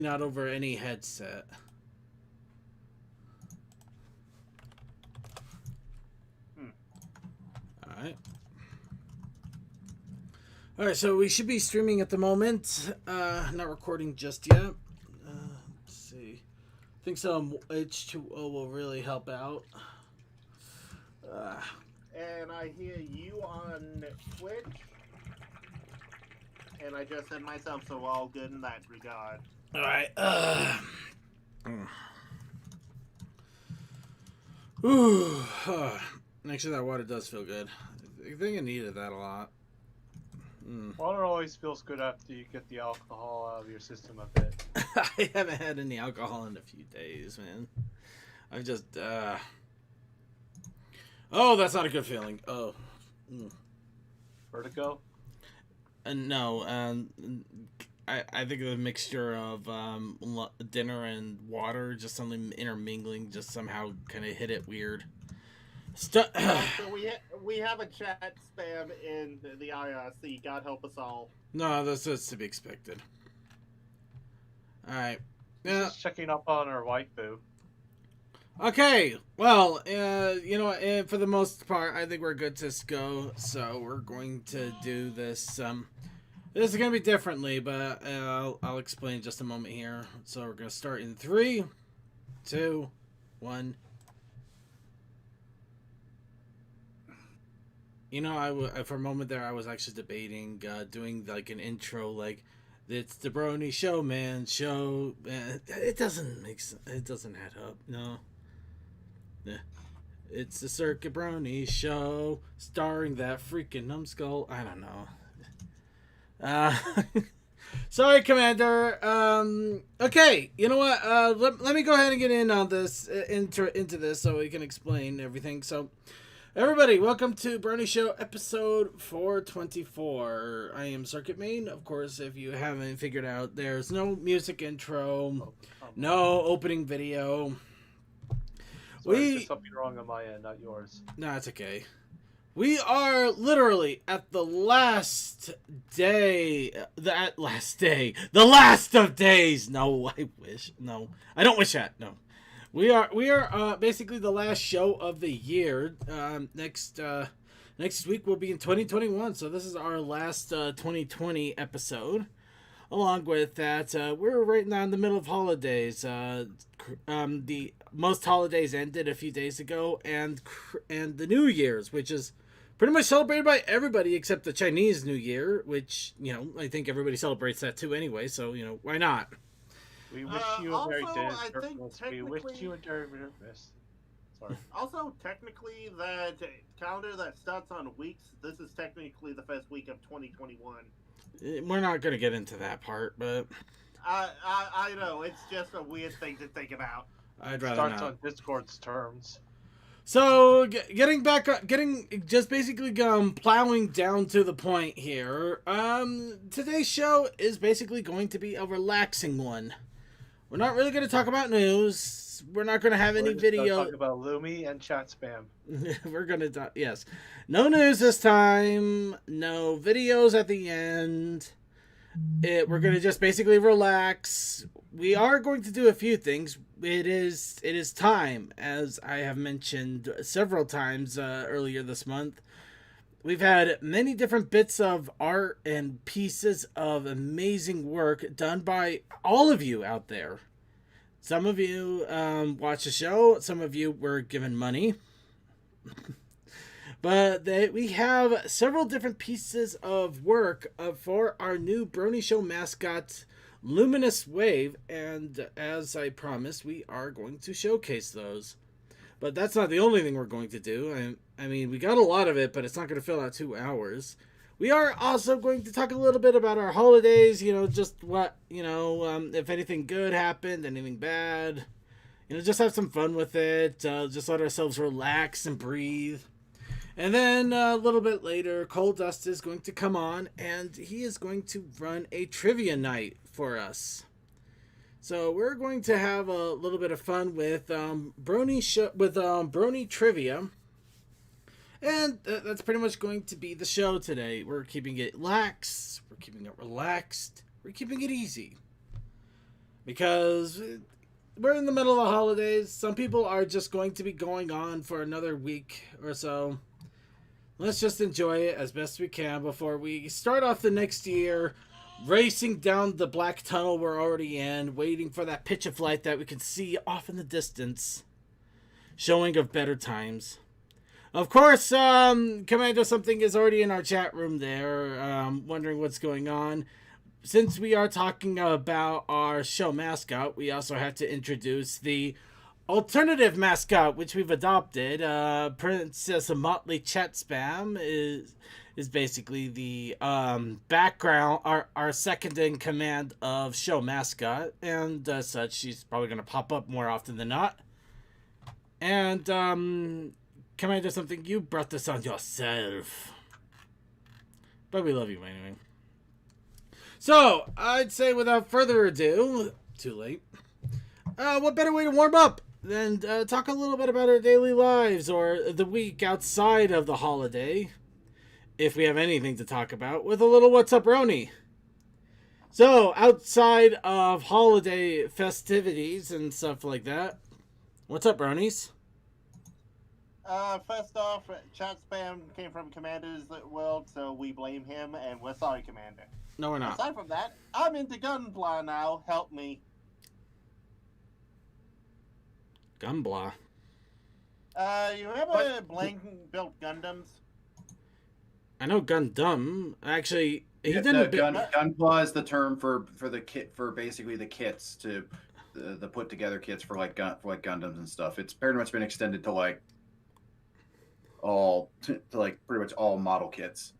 Not over any headset. Alright. Alright, so we should be streaming at the moment. Not recording just yet. Let's see. I think some H2O will really help out. And I hear you on Twitch. And I just said myself, so all good in that regard. Alright, Ooh. Actually, that water does feel good. I think I needed that a lot. Water always feels good after you get the alcohol out of your system a bit. I haven't had any alcohol in a few days, man. I've just, Oh, that's not a good feeling. Oh. Vertigo? No, I think the mixture of dinner and water, just something intermingling, just somehow kind of hit it weird. So we have a chat spam in the IRC. God help us all. No, that's to be expected. All right. Yeah. Just checking up on our waifu. Okay. Well, you know, for the most part, I think we're good to go. So we're going to do this. This is gonna be differently, but I'll explain in just a moment here. So we're gonna start in 3, 2, 1. You know, for a moment there, I was actually debating doing like an intro, like it's the Brony show, man. Show. It doesn't make sense. It doesn't add up. No. Yeah. It's the Circuit Brony show, starring that freaking numbskull. I don't know. Sorry, Commander. Okay, you know what? Let me go ahead and get in on this into this so we can explain everything. So. Everybody, welcome to Brony Show episode 424. I am Circuit Main. Of course, if you haven't figured out, there's no music intro, no opening video. Sorry, there's something wrong on my end, not yours. No, it's okay. We are literally at the last day. The last of days. No, I wish. No, I don't wish that. No. We are basically the last show of the year. Next week will be in 2021, so this is our last 2020 episode. Along with that, we're right now in the middle of holidays. The most holidays ended a few days ago, and the New Year's, which is pretty much celebrated by everybody except the Chinese New Year, which, you know, I think everybody celebrates that too anyway. So, you know, why not? We wish you a Merry Christmas. We wish you a Merry Christmas. Sorry. Also, technically, that calendar that starts on weeks, this is technically the first week of 2021. We're not going to get into that part, but... I know, it's just a weird thing to think about. I'd rather Starts not. on Discord's terms. So, getting just basically plowing down to the point here. Today's show is basically going to be a relaxing one. We're not really going to talk about news. We're not going to have any video. We're talk about Lumi and chat spam. We're going to talk, yes. No news this time. No videos at the end. We're going to just basically relax. We are going to do a few things. It is time, as I have mentioned several times earlier this month. We've had many different bits of art and pieces of amazing work done by all of you out there. Some of you watch the show. Some of you were given money. But we have several different pieces of work for our new Brony Show mascot, Luminous Wave. And as I promised, we are going to showcase those. But that's not the only thing we're going to do. I mean, we got a lot of it, but it's not going to fill out 2 hours. We are also going to talk a little bit about our holidays, you know, just what, you know, if anything good happened, anything bad. You know, just have some fun with it. Just let ourselves relax and breathe. And then a little bit later, Coaldust is going to come on, and he is going to run a trivia night for us. So we're going to have a little bit of fun with Brony trivia, and that's pretty much going to be the show today. We're keeping it lax, we're keeping it relaxed, we're keeping it easy. because we're in the middle of the holidays. Some people are just going to be going on for another week or so. Let's just enjoy it as best we can before we start off the next year, racing down the black tunnel we're already in, waiting for that pitch of light that we can see off in the distance, showing of better times. Of course, Commander Something is already in our chat room there, wondering what's going on. Since we are talking about our show mascot, we also have to introduce the alternative mascot, which we've adopted. Princess Motley Chat Spam is basically the background, our second in command of show mascot, and as such, she's probably going to pop up more often than not. And Commander Something, you brought this on yourself, but we love you anyway. So I'd say without further ado, too late. What better way to warm up than talk a little bit about our daily lives or the week outside of the holiday, if we have anything to talk about, with a little What's Up, Brony? So, outside of holiday festivities and stuff like that, what's up, Bronies? First off, chat spam came from Commander's world, so we blame him, and we're sorry, Commander. No, we're not. Aside from that, I'm into Gunpla now. Help me. Gunpla? You remember Blank built Gundams? I know Gundam. Actually, he yeah, didn't. Gunpla is the term for the kit, for basically the kits to the put together kits for like Gundams and stuff. It's pretty much been extended to like pretty much all model kits.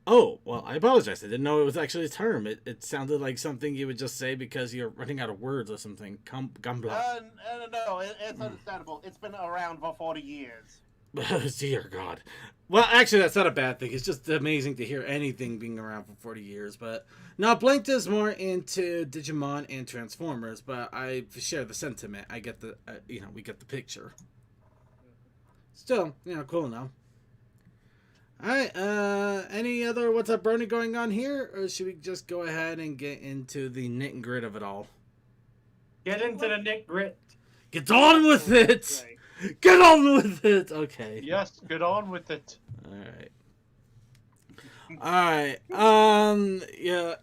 Oh, well, I apologize. I didn't know it was actually a term. It sounded like something you would just say because you're running out of words or something. Gunpla. No, it's understandable. It's been around for 40 years. Dear God. Well, actually, that's not a bad thing. It's just amazing to hear anything being around for 40 years. But now, Blanked is more into Digimon and Transformers, but I share the sentiment. I get the, we get the picture. Still, cool enough. Alright, any other What's Up, Brony going on here? Or should we just go ahead and get into the nit and grit of it all? Get into the nit grit. Get on with it! Right. Get on with it! Okay. Yes, get on with it. Alright. Yeah,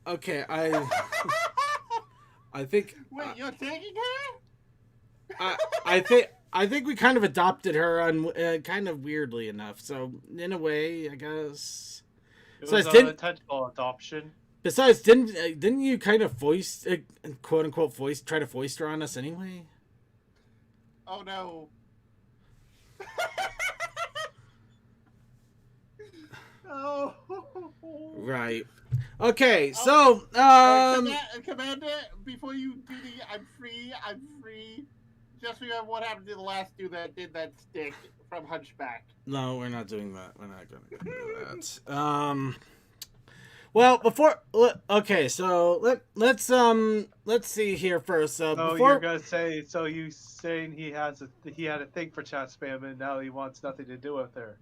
okay, I think... Wait, you're taking her? I think we kind of adopted her on kind of weirdly enough. So in a way, I guess. It was an intentional adoption. Besides, didn't you kind of quote unquote try to foist her on us anyway? Oh no. Oh. Right. Okay. So Commander, before you do the I'm free. Just remember what happened to the last dude that did that stick from Hunchback. No, we're not doing that. We're not going to do that. Well, okay, so let's see here first. You're gonna say you saying he had a thing for chat spam and now he wants nothing to do with her.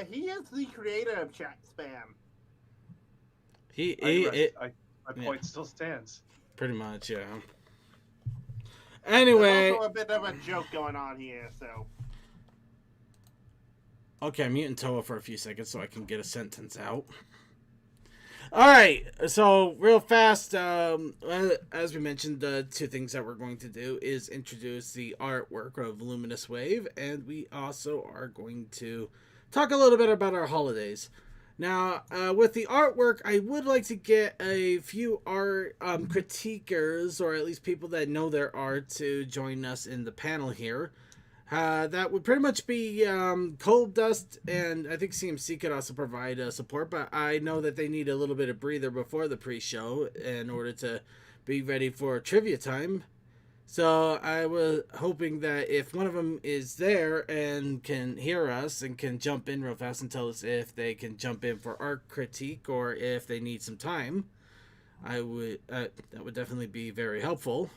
He is the creator of chat spam. My point still stands. Pretty much, yeah. Anyway, there's also a bit of a joke going on here, so. Okay, I'm muting Toa for a few seconds so I can get a sentence out. Alright, so real fast, as we mentioned, the two things that we're going to do is introduce the artwork of Luminous Wave, and we also are going to talk a little bit about our holidays. Now, with the artwork, I would like to get a few art critiquers, or at least people that know their art, to join us in the panel here. That would pretty much be Coaldust, and I think CMC could also provide support, but I know that they need a little bit of breather before the pre-show in order to be ready for trivia time. So I was hoping that if one of them is there and can hear us and can jump in real fast and tell us if they can jump in for art critique or if they need some time, that would definitely be very helpful.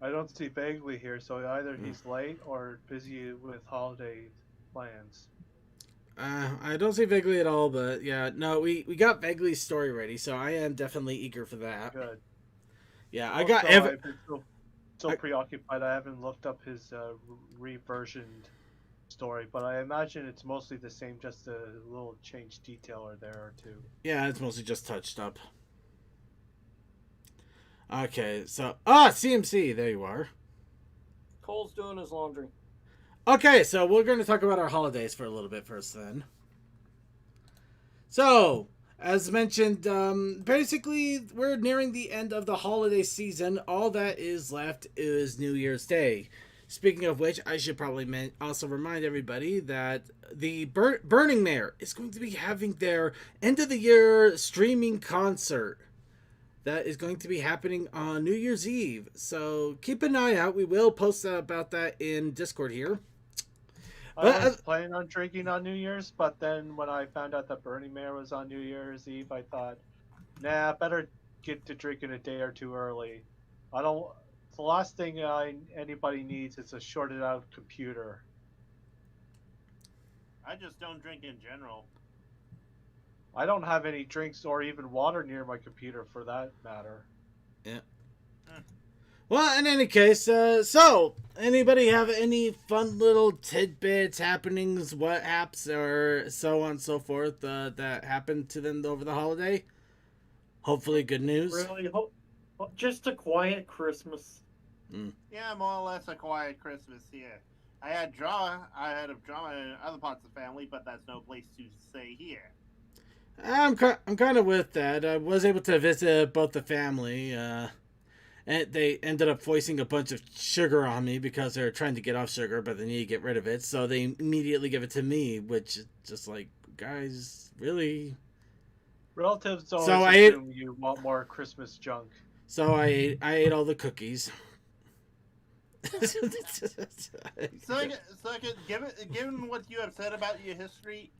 I don't see Bagley here, so either he's late or busy with holiday plans. I don't see Bagley at all, but yeah, no, we got Bagley's story ready, so I am definitely eager for that. Good. Yeah, I Also, got I've been so I- preoccupied I haven't looked up his reversioned story, but I imagine it's mostly the same, just a little change detail or there or two. yeah, it's mostly just touched up. Okay, so CMC, there you are. Cole's doing his laundry. Okay, so we're going to talk about our holidays for a little bit first, then. So, as mentioned, basically, we're nearing the end of the holiday season. All that is left is New Year's Day. Speaking of which, I should probably also remind everybody that the Burning Mare is going to be having their end of the year streaming concert. That is going to be happening on New Year's Eve. So keep an eye out. We will post about that in Discord here. I was planning on drinking on New Year's, but then when I found out that Burning Man was on New Year's Eve, I thought, nah, better get to drinking a day or two early. I don't. The last thing anybody needs is a shorted out computer. I just don't drink in general. I don't have any drinks or even water near my computer for that matter. Yeah. Well, in any case, so anybody have any fun little tidbits, happenings, what haps, or so on and so forth that happened to them over the holiday? Hopefully, good news. Really, just a quiet Christmas. Yeah, more or less a quiet Christmas here. I had drama in other parts of the family, but that's no place to say here. I'm kind of with that. I was able to visit both the family. And they ended up foisting a bunch of sugar on me because they're trying to get off sugar, but they need to get rid of it. So they immediately give it to me, which is just like, guys, really? Relatives always So assume you want more Christmas junk. So I ate all the cookies. Second, given what you have said about your history,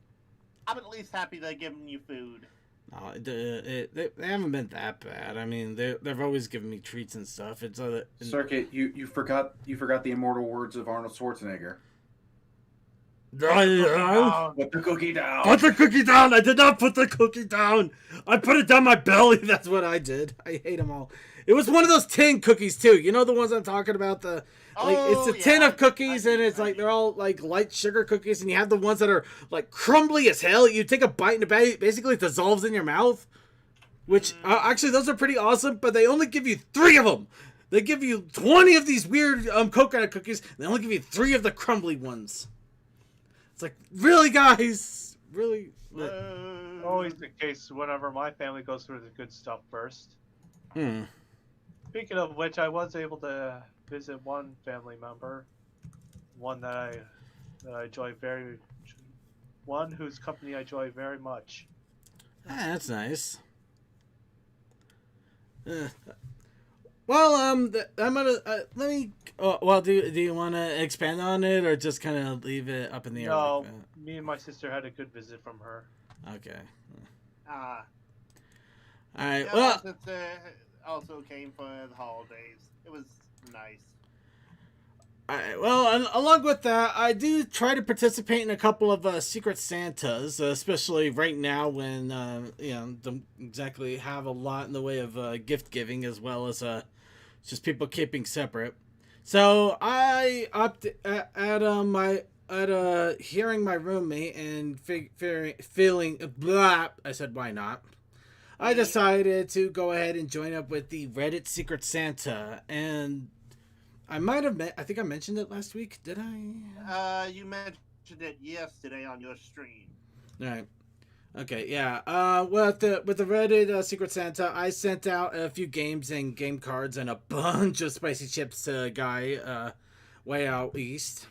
I'm at least happy they're giving you food. No, they haven't been that bad. I mean, they've always given me treats and stuff. It's Circuit, you forgot the immortal words of Arnold Schwarzenegger. Put the cookie down. Put the cookie down. I did not put the cookie down. I put it down my belly. That's what I did. I hate them all. It was one of those tin cookies too. You know the ones I'm talking about. It's a tin of cookies, and it's like they're all like light sugar cookies, and you have the ones that are like crumbly as hell. You take a bite and it basically dissolves in your mouth. Which actually those are pretty awesome, but they only give you 3 of them. They give you 20 of these weird coconut cookies. And they only give you 3 of the crumbly ones. It's like, really, guys? Really? Always the case whenever my family goes through the good stuff first. Speaking of which, I was able to visit one family member, one that I enjoy one whose company I enjoy very much. That's nice. Well, I'm gonna let me. Well, do you want to expand on it or just kind of leave it up in the air? No, like that? me and my sister had a good visit from her. Okay. All right. Yeah, Well, it also came for the holidays. It was nice. Alright, well, along with that, I do try to participate in a couple of Secret Santas, especially right now when, don't exactly have a lot in the way of gift giving, as well as just people keeping separate. So I opted at hearing my roommate and feeling blah. I said, why not? I decided to go ahead and join up with the Reddit Secret Santa, and I think I mentioned it last week. Did I? You mentioned it yesterday on your stream. All right. Okay. Yeah. With the Reddit Secret Santa, I sent out a few games and game cards and a bunch of spicy chips to a guy way out east.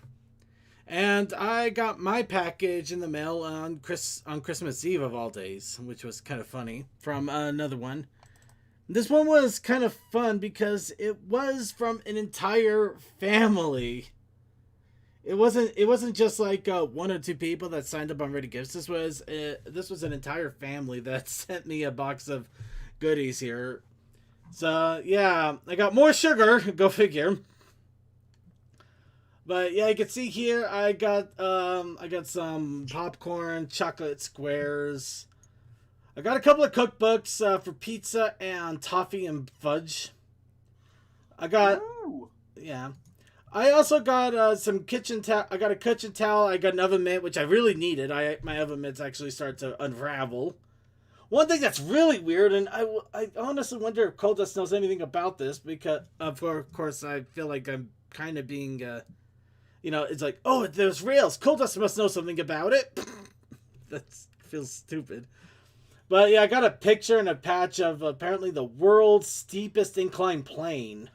And I got my package in the mail on Christmas Eve of all days, which was kind of funny, from another one. This one was kind of fun because it was from an entire family. It wasn't just like 1 or 2 people that signed up on Reddit Gifts. This was an entire family that sent me a box of goodies here. So yeah, I got more sugar. Go figure. But yeah, you can see here I got some popcorn, chocolate squares. I got a couple of cookbooks for pizza and toffee and fudge. I got Ooh. yeah. I also got some kitchen towel. I got a kitchen towel. I got an oven mitt, which I really needed. My oven mitts actually start to unravel. One thing that's really weird, and I honestly wonder if Coaldust knows anything about this, because of course I feel like I'm kind of being, it's like, oh, there's rails. Coaldust must know something about it. That feels stupid. But yeah, I got a picture and a patch of apparently the world's steepest inclined plane.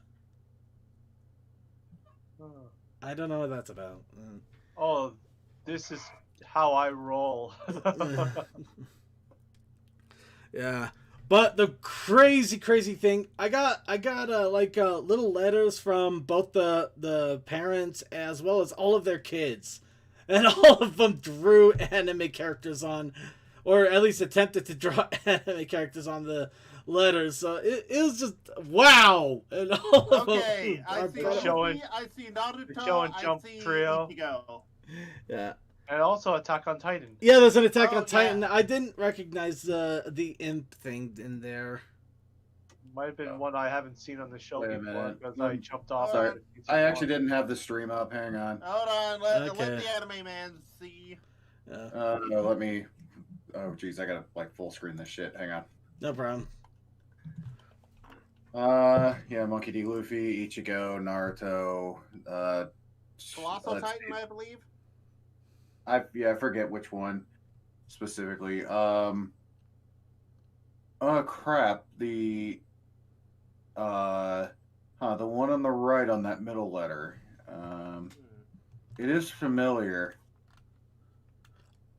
I don't know what that's about. Oh, this is how I roll. Yeah, but the crazy thing, I got little letters from both the parents as well as all of their kids, and all of them drew anime characters on, or at least attempted to draw anime characters on the letters. So it was just wow. And all of Okay, them I see showing- Luffy, I see Naruto, show and I jump see trio. Ichigo. Yeah. And also Attack on Titan. Yeah, there's an Attack Oh, on Titan. yeah. I didn't recognize the imp thing in there. Might have been one I haven't seen on the show Wait a before minute. because I jumped off. Sorry, of season I actually one. didn't have the stream up. Hang on. Hold on, let Okay. the anime man see. Let me. Oh, geez, I gotta like full screen this shit. Hang on. No problem. Yeah, Monkey D. Luffy, Ichigo, Naruto. Colossal let's Titan, see. I believe. I forget which one specifically. Oh crap. The one on the right on that middle letter. It is familiar.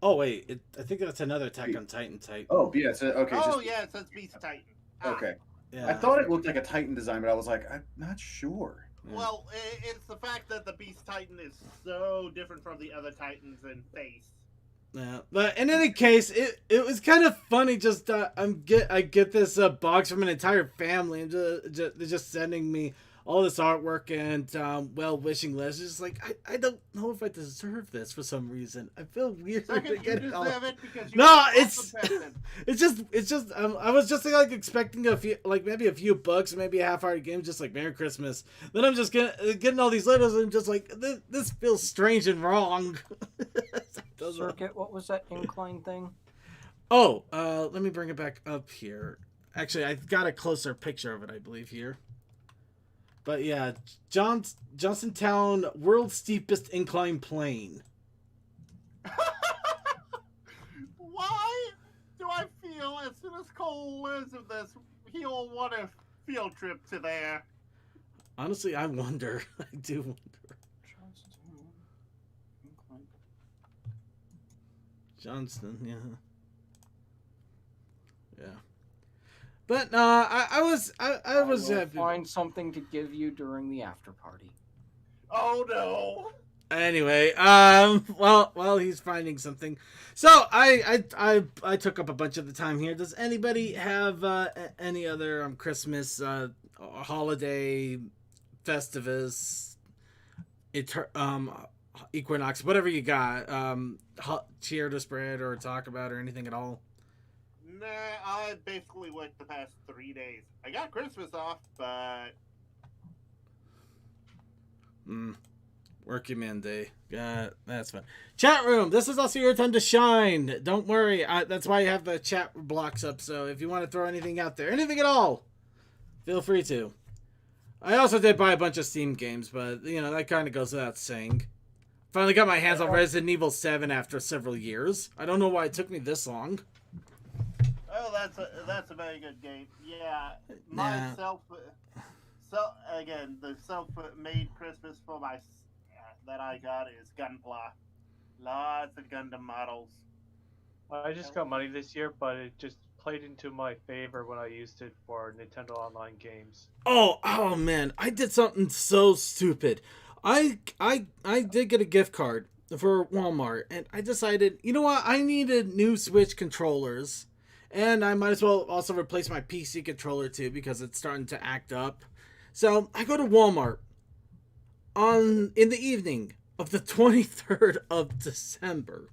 Oh wait, I think that's another Attack on Titan type. Oh yeah, okay. Oh just, yeah, it says Beast Titan. Ah. okay. Yeah. I thought it looked like a Titan design, but I was like, I'm not sure. Yeah. Well, it's the fact that the Beast Titan is so different from the other Titans in face. Yeah, but in any case, it was kind of funny. Just I get this box from an entire family, and they're just sending me all this artwork and well-wishing letters. Just like I don't know if I deserve this for some reason. I feel weird Second, to you get it all. deserve it because you No, are it's awesome. it's just I was just like expecting a few, like maybe a few books, maybe a half-hearted game, just like Merry Christmas. Then I'm just getting all these letters and I'm just like this feels strange and wrong. Circuit, what was that incline thing? Oh, let me bring it back up here. Actually, I've got a closer picture of it, I believe, here. But yeah, Johnsontown, world's steepest incline plane. Why do I feel as soon as Cole learns of this, he'll want a field trip to there? Honestly, I wonder. I do wonder. Johnston, yeah. Yeah. But I was will happy. find something to give you during the after party. Oh no! Anyway, while he's finding something, so I took up a bunch of the time here. Does anybody have any other Christmas holiday, Festivus, Equinox, whatever you got, cheer to spread or talk about or anything at all? Nah, I basically worked the past 3 days. I got Christmas off, but Working man day. Yeah, that's fun. Chat room. This is also your time to shine. Don't worry. That's why you have the chat blocks up. So if you want to throw anything out there, anything at all, feel free to. I also did buy a bunch of Steam games, but that kind of goes without saying. Finally got my hands on Resident Evil 7 after several years. I don't know why it took me this long. oh, that's a very good game. Yeah, myself. So again, the self-made Christmas for that I got is Gunpla. Lots of Gundam models. I just got money this year, but it just played into my favor when I used it for Nintendo Online games. Oh man, I did something so stupid. I did get a gift card for Walmart, and I decided, you know what, I needed new Switch controllers, and I might as well also replace my PC controller too because it's starting to act up. So I go to Walmart in the evening of the 23rd of December.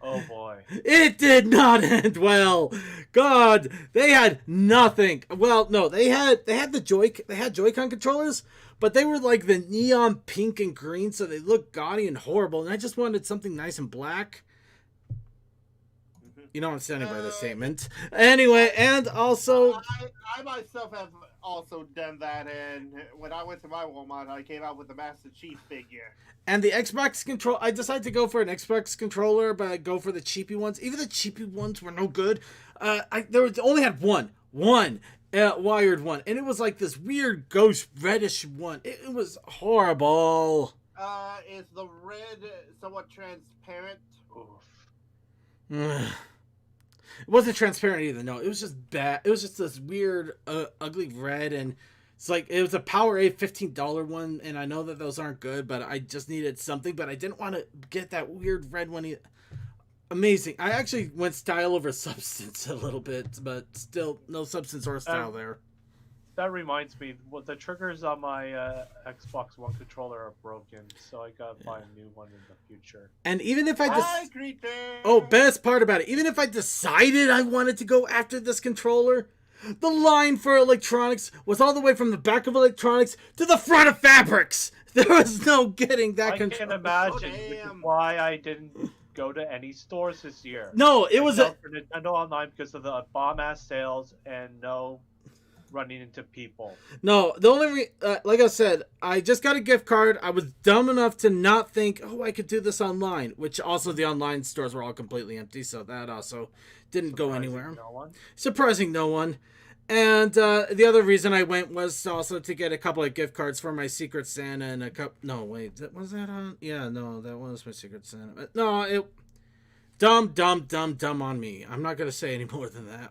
Oh boy. It did not end well. God, they had nothing. Well, no, they had Joy-Con controllers, but they were like the neon pink and green, so they looked gaudy and horrible. And I just wanted something nice and black. You know I'm standing by the statement. Anyway, and also I myself have also done that, and when I went to my Walmart, I came out with the Master Chief figure. And the Xbox control, I decided to go for an Xbox controller, but I go for the cheapy ones. Even the cheapy ones were no good. Only had one wired one, and it was like this weird ghost reddish one. It was horrible. Is the red somewhat transparent? Oof. It wasn't transparent either. No, it was just bad. It was just this weird, ugly red, and it's like it was a Power A $15 one, and I know that those aren't good, but I just needed something. But I didn't want to get that weird red one. Amazing. I actually went style over substance a little bit, but still no substance or style there. That reminds me, the triggers on my Xbox One controller are broken, so I gotta buy a new one in the future. And even if I just... best part about it, even if I decided I wanted to go after this controller, the line for electronics was all the way from the back of electronics to the front of fabrics. There was no getting that controller. I can imagine why I didn't go to any stores this year. No, it was for Nintendo Online because of the bomb-ass sales and no running into people. No, the only like I said, I just got a gift card. I was dumb enough to not think, oh, I could do this online, which also the online stores were all completely empty, so that also didn't go anywhere. Surprising no one. And the other reason I went was also to get a couple of gift cards for my Secret Santa and a couple. No, wait, was that on? Yeah, no, that was my Secret Santa. No, it dumb on me. I'm not gonna say any more than that.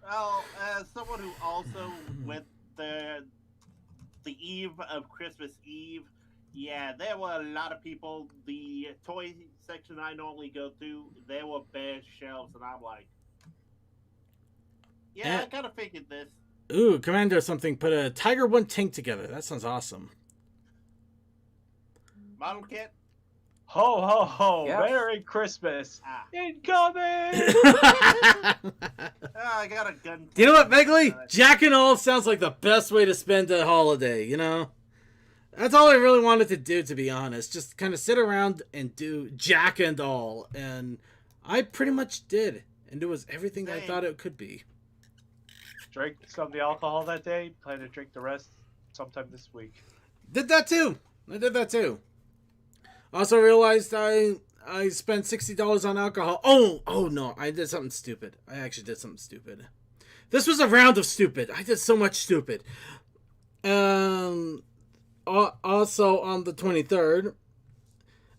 Well, as someone who also went the eve of Christmas Eve, yeah, there were a lot of people. The toy section I normally go to, there were bare shelves, and I'm like, yeah, I kind of figured this. Ooh, Commander something put a Tiger 1 tank together. That sounds awesome. Model kit? Ho, ho, ho. Yes. Merry Christmas. Incoming! I got a gun. You know what, Megley? Jack and all sounds like the best way to spend a holiday, you know? That's all I really wanted to do, to be honest. Just kind of sit around and do Jack and all. And I pretty much did. And it was everything I thought it could be. Drank some of the alcohol that day. Plan to drink the rest sometime this week. Did that too. I did that too. Also realized I spent $60 on alcohol. Oh no, I did something stupid. I actually did something stupid. This was a round of stupid. I did so much stupid. Also on the 23rd.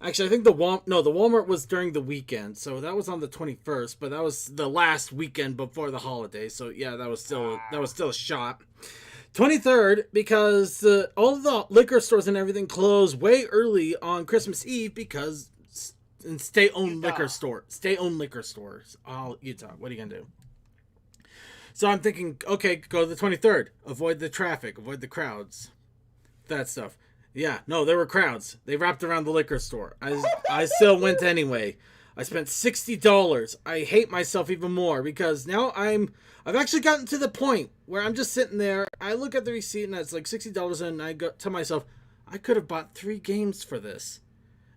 Actually, I think the Walmart was during the weekend, so that was on the 21st. But that was the last weekend before the holiday, so yeah, that was still a shot. 23rd, because all the liquor stores and everything close way early on Christmas Eve because state-owned liquor stores. Oh, Utah, what are you gonna do? So I'm thinking, okay, go to the 23rd. Avoid the traffic, avoid the crowds, that stuff. Yeah, no, there were crowds. They wrapped around the liquor store. I still went anyway. I spent $60. I hate myself even more because now I've actually gotten to the point where I'm just sitting there. I look at the receipt and it's like $60, and I go to myself, I could have bought 3 games for this,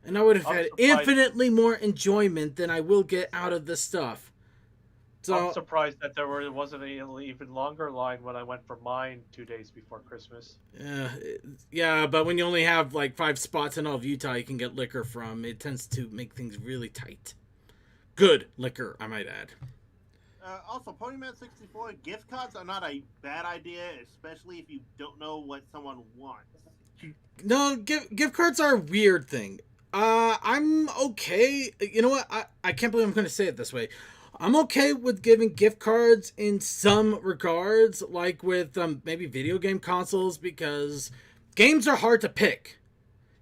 and I would have had infinitely more enjoyment than I will get out of this stuff. So I'm surprised that there wasn't an even longer line when I went for mine 2 days before Christmas. Yeah, but when you only have like 5 spots in all of Utah you can get liquor from, it tends to make things really tight. Good liquor, I might add. Also, Ponyman 64, gift cards are not a bad idea, especially if you don't know what someone wants. No, gift cards are a weird thing. I'm okay. You know what? I can't believe I'm going to say it this way. I'm okay with giving gift cards in some regards, like with maybe video game consoles, because games are hard to pick.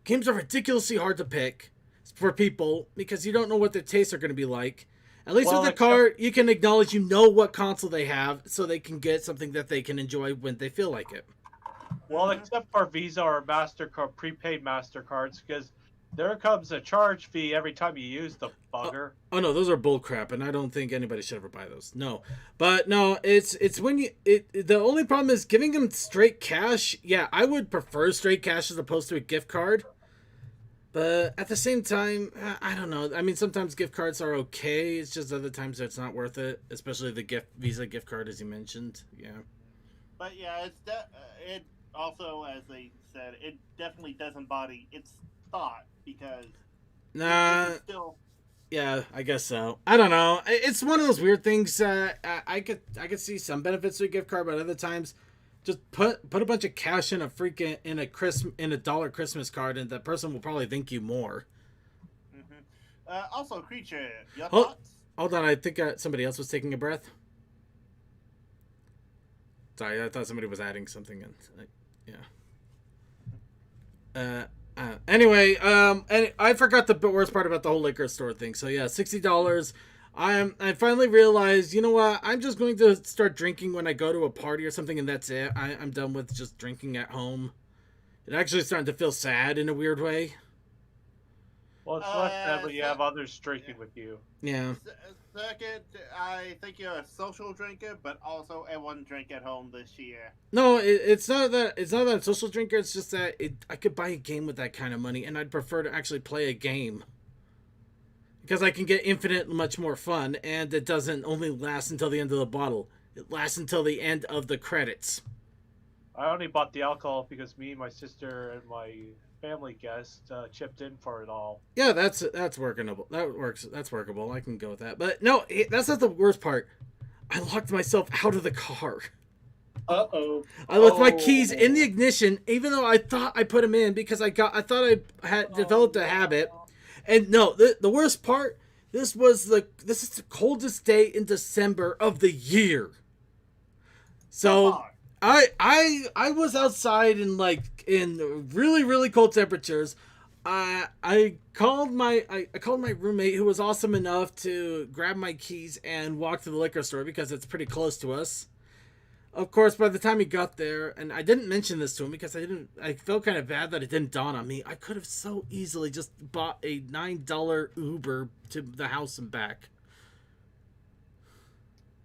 Games are ridiculously hard to pick for people because you don't know what their tastes are going to be like. At least with a card, you can acknowledge you know what console they have, so they can get something that they can enjoy when they feel like it. Well, except for Visa or MasterCard, prepaid MasterCards, because There comes a charge fee every time you use the bugger. Oh no, those are bull crap, and I don't think anybody should ever buy those. No, but no, it's when you the only problem is giving them straight cash. Yeah, I would prefer straight cash as opposed to a gift card. But at the same time, I don't know. I mean, sometimes gift cards are okay. It's just other times it's not worth it, especially the Visa gift card, as you mentioned. Yeah. But yeah, it also, as they said, it definitely does embody its thought because still. Yeah, I guess so. I don't know. It's one of those weird things. I could see some benefits to a gift card, but other times, just put a bunch of cash in a dollar Christmas card, and that person will probably thank you more. Mm-hmm. Also, creature, your thoughts? Hold on, I think somebody else was taking a breath. Sorry, I thought somebody was adding something in. Yeah. Anyway, and I forgot the worst part about the whole liquor store thing. So yeah, $60. I finally realized, you know what? I'm just going to start drinking when I go to a party or something, and that's it. I'm done with just drinking at home. It actually starting to feel sad in a weird way. Well, it's less sad when you have others drinking with you. Yeah. Second, I think you're a social drinker, but also everyone drank at home this year. No, it's not that I'm a social drinker. It's just that I could buy a game with that kind of money, and I'd prefer to actually play a game. Because I can get infinite much more fun, and it doesn't only last until the end of the bottle. It lasts until the end of the credits. I only bought the alcohol because me, my sister, and my family guest chipped in for it all. Yeah, that's workable. That works. That's workable. I can go with that. But no, that's not the worst part. I locked myself out of the car. Uh-oh. I left my keys in the ignition, even though I thought I put them in because I thought I had developed a habit. And no, the worst part, this is the coldest day in December of the year. So I was outside in really, really cold temperatures. I called my roommate, who was awesome enough to grab my keys and walk to the liquor store because it's pretty close to us. Of course, by the time he got there, and I didn't mention this to him because I felt kind of bad that it didn't dawn on me. I could have so easily just bought a $9 Uber to the house and back.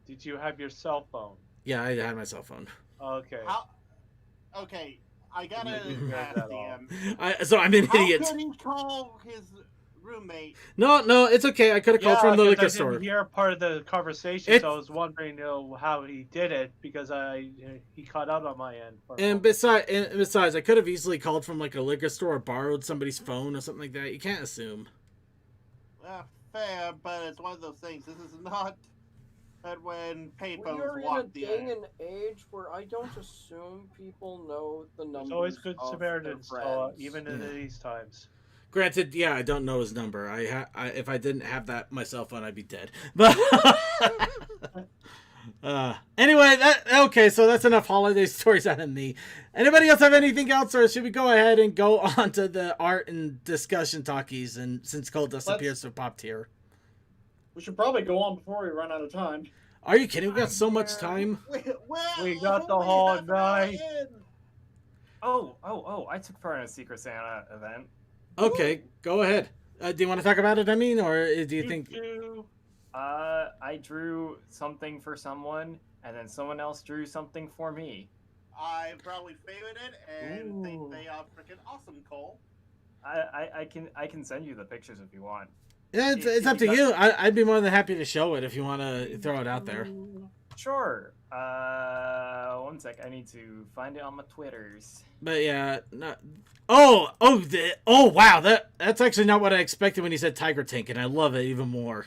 Did you have your cell phone? Yeah, I had my cell phone. Okay. Okay, I gotta ask him. So I'm an idiot. How could he call his roommate? No, it's okay. I could have called from the liquor store. I didn't hear part of the conversation, so I was wondering, how he did it because he caught out on my end. And besides, I could have easily called from like a liquor store or borrowed somebody's phone or something like that. You can't assume. Well, fair, but it's one of those things. This is not that when payphones We're walked in a day and age where I don't assume people know the numbers. It's always good of Samaritans, their even in these times. Granted, yeah, I don't know his number. If I didn't have that my cell phone, I'd be dead. But anyway, okay. So that's enough holiday stories out of me. Anybody else have anything else, or should we go ahead and go on to the art and discussion talkies? And since Coaldust appears to have popped here, we should probably go on before we run out of time. Are you kidding? We got so much time. We got the whole night. Oh! I took part in a Secret Santa event. Okay, go ahead. Do you want to talk about it, or do you think? I drew something for someone, and then someone else drew something for me. I probably favored it and think they are freaking awesome, Cole. I can send you the pictures if you want. Yeah, it's up to you. I'd be more than happy to show it if you want to throw it out there. Sure. 1 sec. I need to find it on my Twitters. But yeah, no. Oh wow, that's actually not what I expected when you said Tiger Tank, and I love it even more.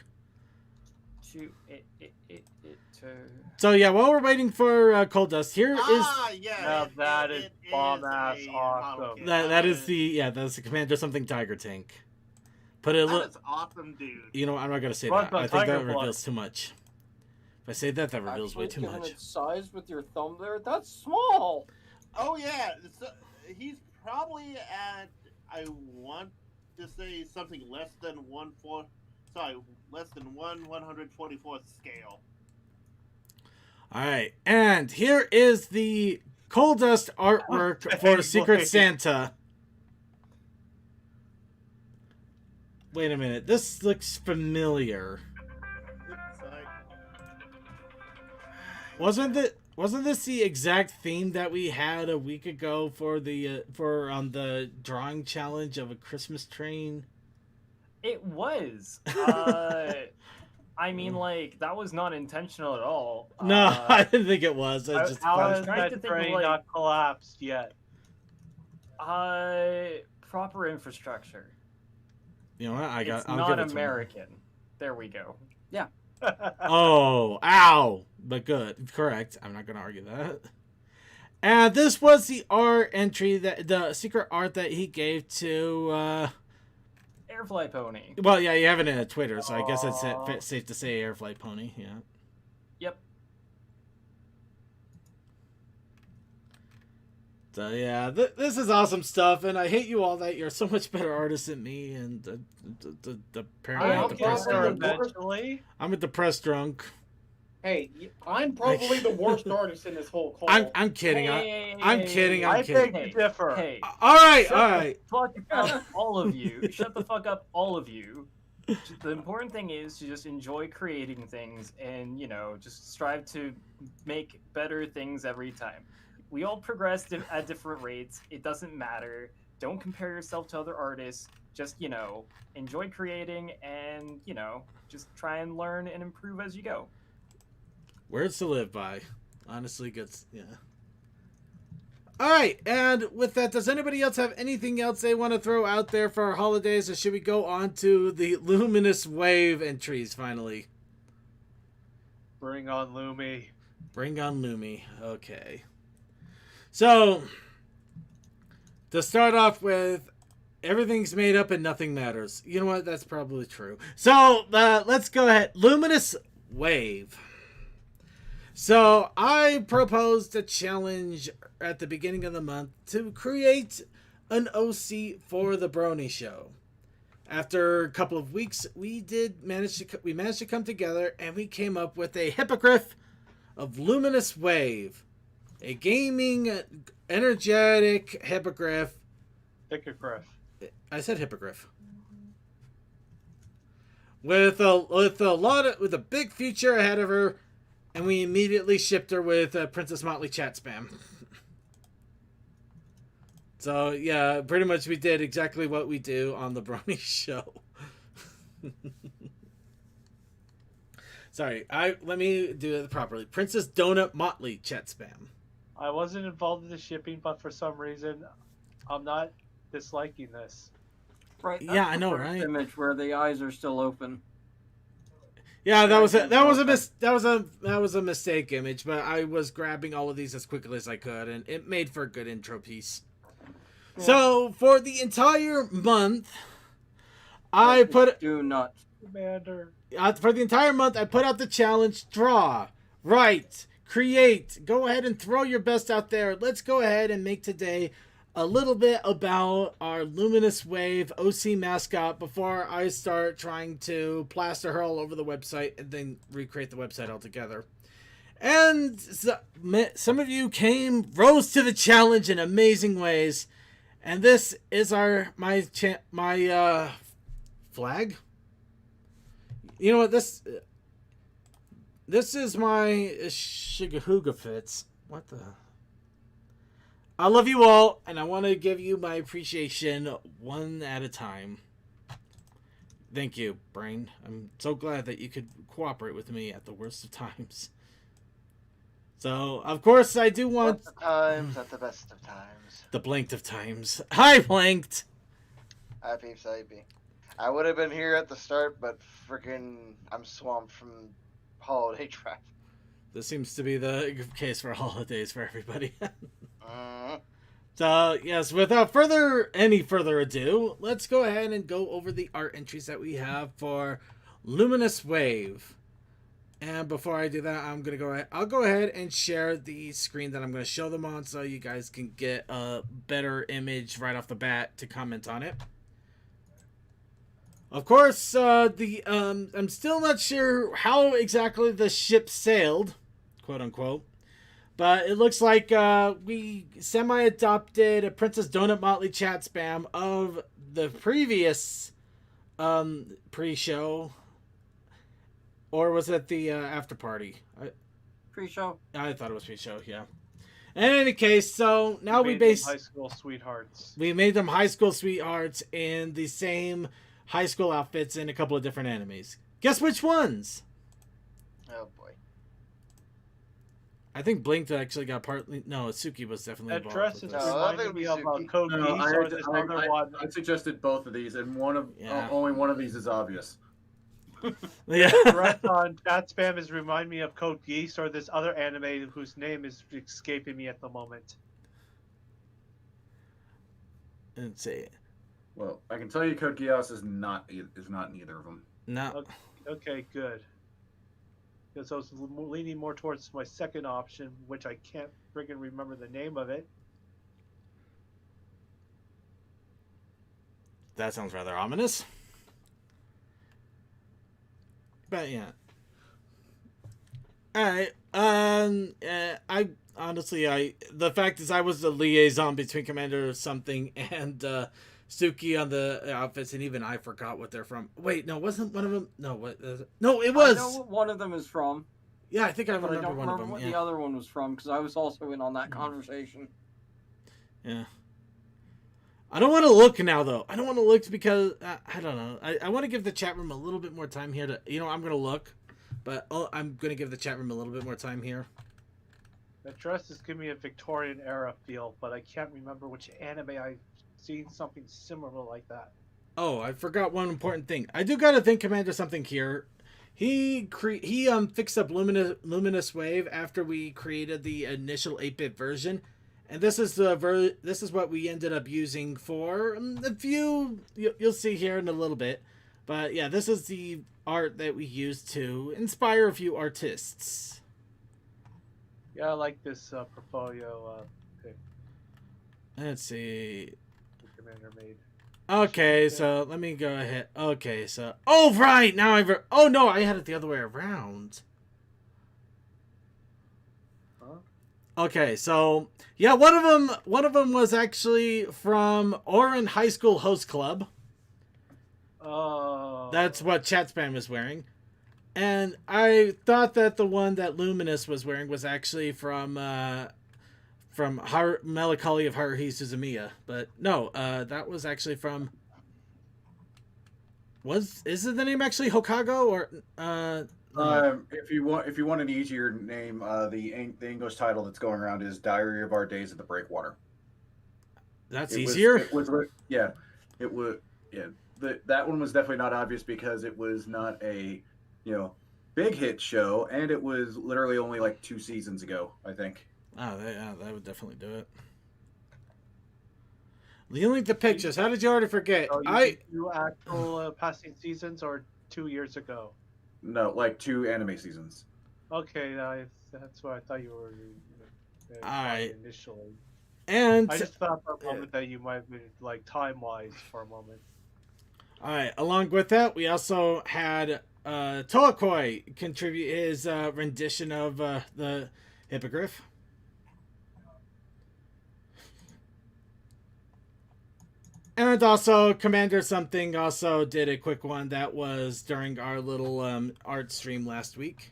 So yeah, while we're waiting for Coaldust, here is. Yeah, that is bomb ass awesome. That's the Commander something Tiger Tank. Put it. That's awesome, dude. You know, I'm not gonna say that. I think that reveals too much. If I say that, reveals way too much. Its size with your thumb there, that's small. Oh yeah, he's probably at, I want to say something less than 1/144th scale. All right, and here is the Coaldust artwork for Secret Santa. Wait a minute. This looks familiar. Wasn't this the exact theme that we had a week ago for the the drawing challenge of a Christmas train? It was. I mean, like, that was not intentional at all. No, I didn't think it was. How has trying to that think of, train like- not collapsed yet? Proper infrastructure. You know what? It's I'll not give it to him. American. There we go. Oh, ow! But good, correct. I'm not gonna argue that. And this was the art entry the secret art that he gave to. Airfly Pony. Well, yeah, you have it in a Twitter, so I guess it's safe to say Airfly Pony. Yeah. Yep. So yeah, this is awesome stuff, and I hate you all that you're so much better artists than me, and apparently I'm I'm depressed probably drunk. the worst. Eventually. I'm a depressed drunk. Hey, I'm probably the worst artist in this whole call. I'm kidding. I'm kidding. I'm I kidding. beg to differ. Hey, All right, shut all the right. fuck up, all of you. Shut the fuck up, all of you. The important thing is to just enjoy creating things and, just strive to make better things every time. We all progress at different rates. It doesn't matter. Don't compare yourself to other artists. Just, enjoy creating and, just try and learn and improve as you go. Words to live by. Honestly, good. Yeah. All right, and with that, does anybody else have anything else they want to throw out there for our holidays, or should we go on to the Luminous Wave entries finally? Bring on Lumi. Bring on Lumi. Okay. So, to start off with, everything's made up and nothing matters. You know what? That's probably true. So, let's go ahead. Luminous Wave. So, I proposed a challenge at the beginning of the month to create an OC for the Brony Show. After a couple of weeks, we managed to come together, and we came up with a hippogriff of Luminous Wave. A gaming, energetic hippogriff. Hippogriff. I said hippogriff. With a big future ahead of her, and we immediately shipped her with Princess Motley chat spam. So yeah, pretty much we did exactly what we do on the Brony Show. Sorry, let me do it properly. Princess Donut Motley chat spam. I wasn't involved in the shipping, but for some reason, I'm not disliking this. Right. Yeah, I that's know, the first right? Image where the eyes are still open. Yeah, that was a mistake image, but I was grabbing all of these as quickly as I could, and it made for a good intro piece. Yeah. So for the entire month, Do not. Commander. For the entire month, I put out the challenge: draw, write, create. Go ahead and throw your best out there. Let's go ahead and make today a little bit about our Luminous Wave OC mascot before I start trying to plaster her all over the website and then recreate the website altogether. And some of you rose to the challenge in amazing ways. And this is my flag. You know what, this is my Shigahuga Fits. What the? I love you all, and I want to give you my appreciation one at a time. Thank you, Brain. I'm so glad that you could cooperate with me at the worst of times. So, of course, I do want... Best of times at the best of times. The blanked of times. Hi, Blanked! Hi, peeps, how you be? I would have been here at the start, but freaking I'm swamped from holiday traffic. This seems to be the case for holidays for everybody. So, yes, without any further ado, let's go ahead and go over the art entries that we have for Luminous Wave. And before I do that, I'll go ahead and share the screen that I'm going to show them on so you guys can get a better image right off the bat to comment on it. Of course, I'm still not sure how exactly the ship sailed, quote unquote. But it looks like we semi-adopted a Princess Donut Motley chat spam of the previous pre-show, or was it the after party? Pre-show. I thought it was pre-show. Yeah. In any case, so now we Made them high school sweethearts. we made them high school sweethearts in the same high school outfits in a couple of different animes. Guess which ones? Oh boy. I think Blink actually got partly. No, Suki was definitely That involved. dress With is this. No, that reminding would be me of Suki. Code No, Geass or this other one. I suggested both of these, and Yeah. only one of these is obvious. Yeah. Correct on chat spam is remind me of Code Geass or this other anime whose name is escaping me at the moment. Let's see. Well, I can tell you, Code Geass is not neither of them. No. Okay, good. Because I was leaning more towards my second option, which I can't friggin' remember the name of it. That sounds rather ominous. But yeah. Alright. I honestly, the fact is I was the liaison between Commander something and Suki on the outfits, and even I forgot what they're from. Wait, no, wasn't one of them? No, what? No, it was. I know what one of them is from, Yeah, I think I but I remember don't one of remember them. what Yeah. the other one was from because I was also in on that conversation. Yeah. I don't want to look now, though. I don't want to look because I don't know. I want to give the chat room a little bit more time here to. I'm going to look, but I'm going to give the chat room a little bit more time here. That dress is giving me a Victorian era feel, but I can't remember which anime I've seen something similar like that. Oh, I forgot one important thing. I do got to thank Commander something here. He fixed up Luminous Wave after we created the initial 8-bit version. And this is this is what we ended up using for a few. You'll see here in a little bit, but yeah, this is the art that we used to inspire a few artists. Yeah, I like this portfolio pick Let's see. the commander made. Okay, so let me go ahead. Okay, so right now oh no, I had it the other way around. Okay, so yeah, one of them was actually from Orin High School Host Club. Oh. That's what Chat Spam was wearing. And I thought that the one that Luminous was wearing was actually from Melancholy of Haruhi Suzumiya, but no, that was actually from. Is it the name actually Hokago or If you want an easier name, the English title that's going around is Diary of Our Days at the Breakwater. That's easier. That one was definitely not obvious because it was not a big hit show, and it was literally only like 2 seasons ago, I think. Oh, that would definitely do it. You link the pictures. How did you already forget? So you do actual passing seasons or 2 years ago? No, like 2 anime seasons. Okay, that's what I thought you were Alright. initially. And I just thought for a moment that you might have been like time-wise for a moment. all right. Along with that, we also had Toakoi contribute his rendition of the Hippogriff. And also, Commander Something also did a quick one that was during our little art stream last week.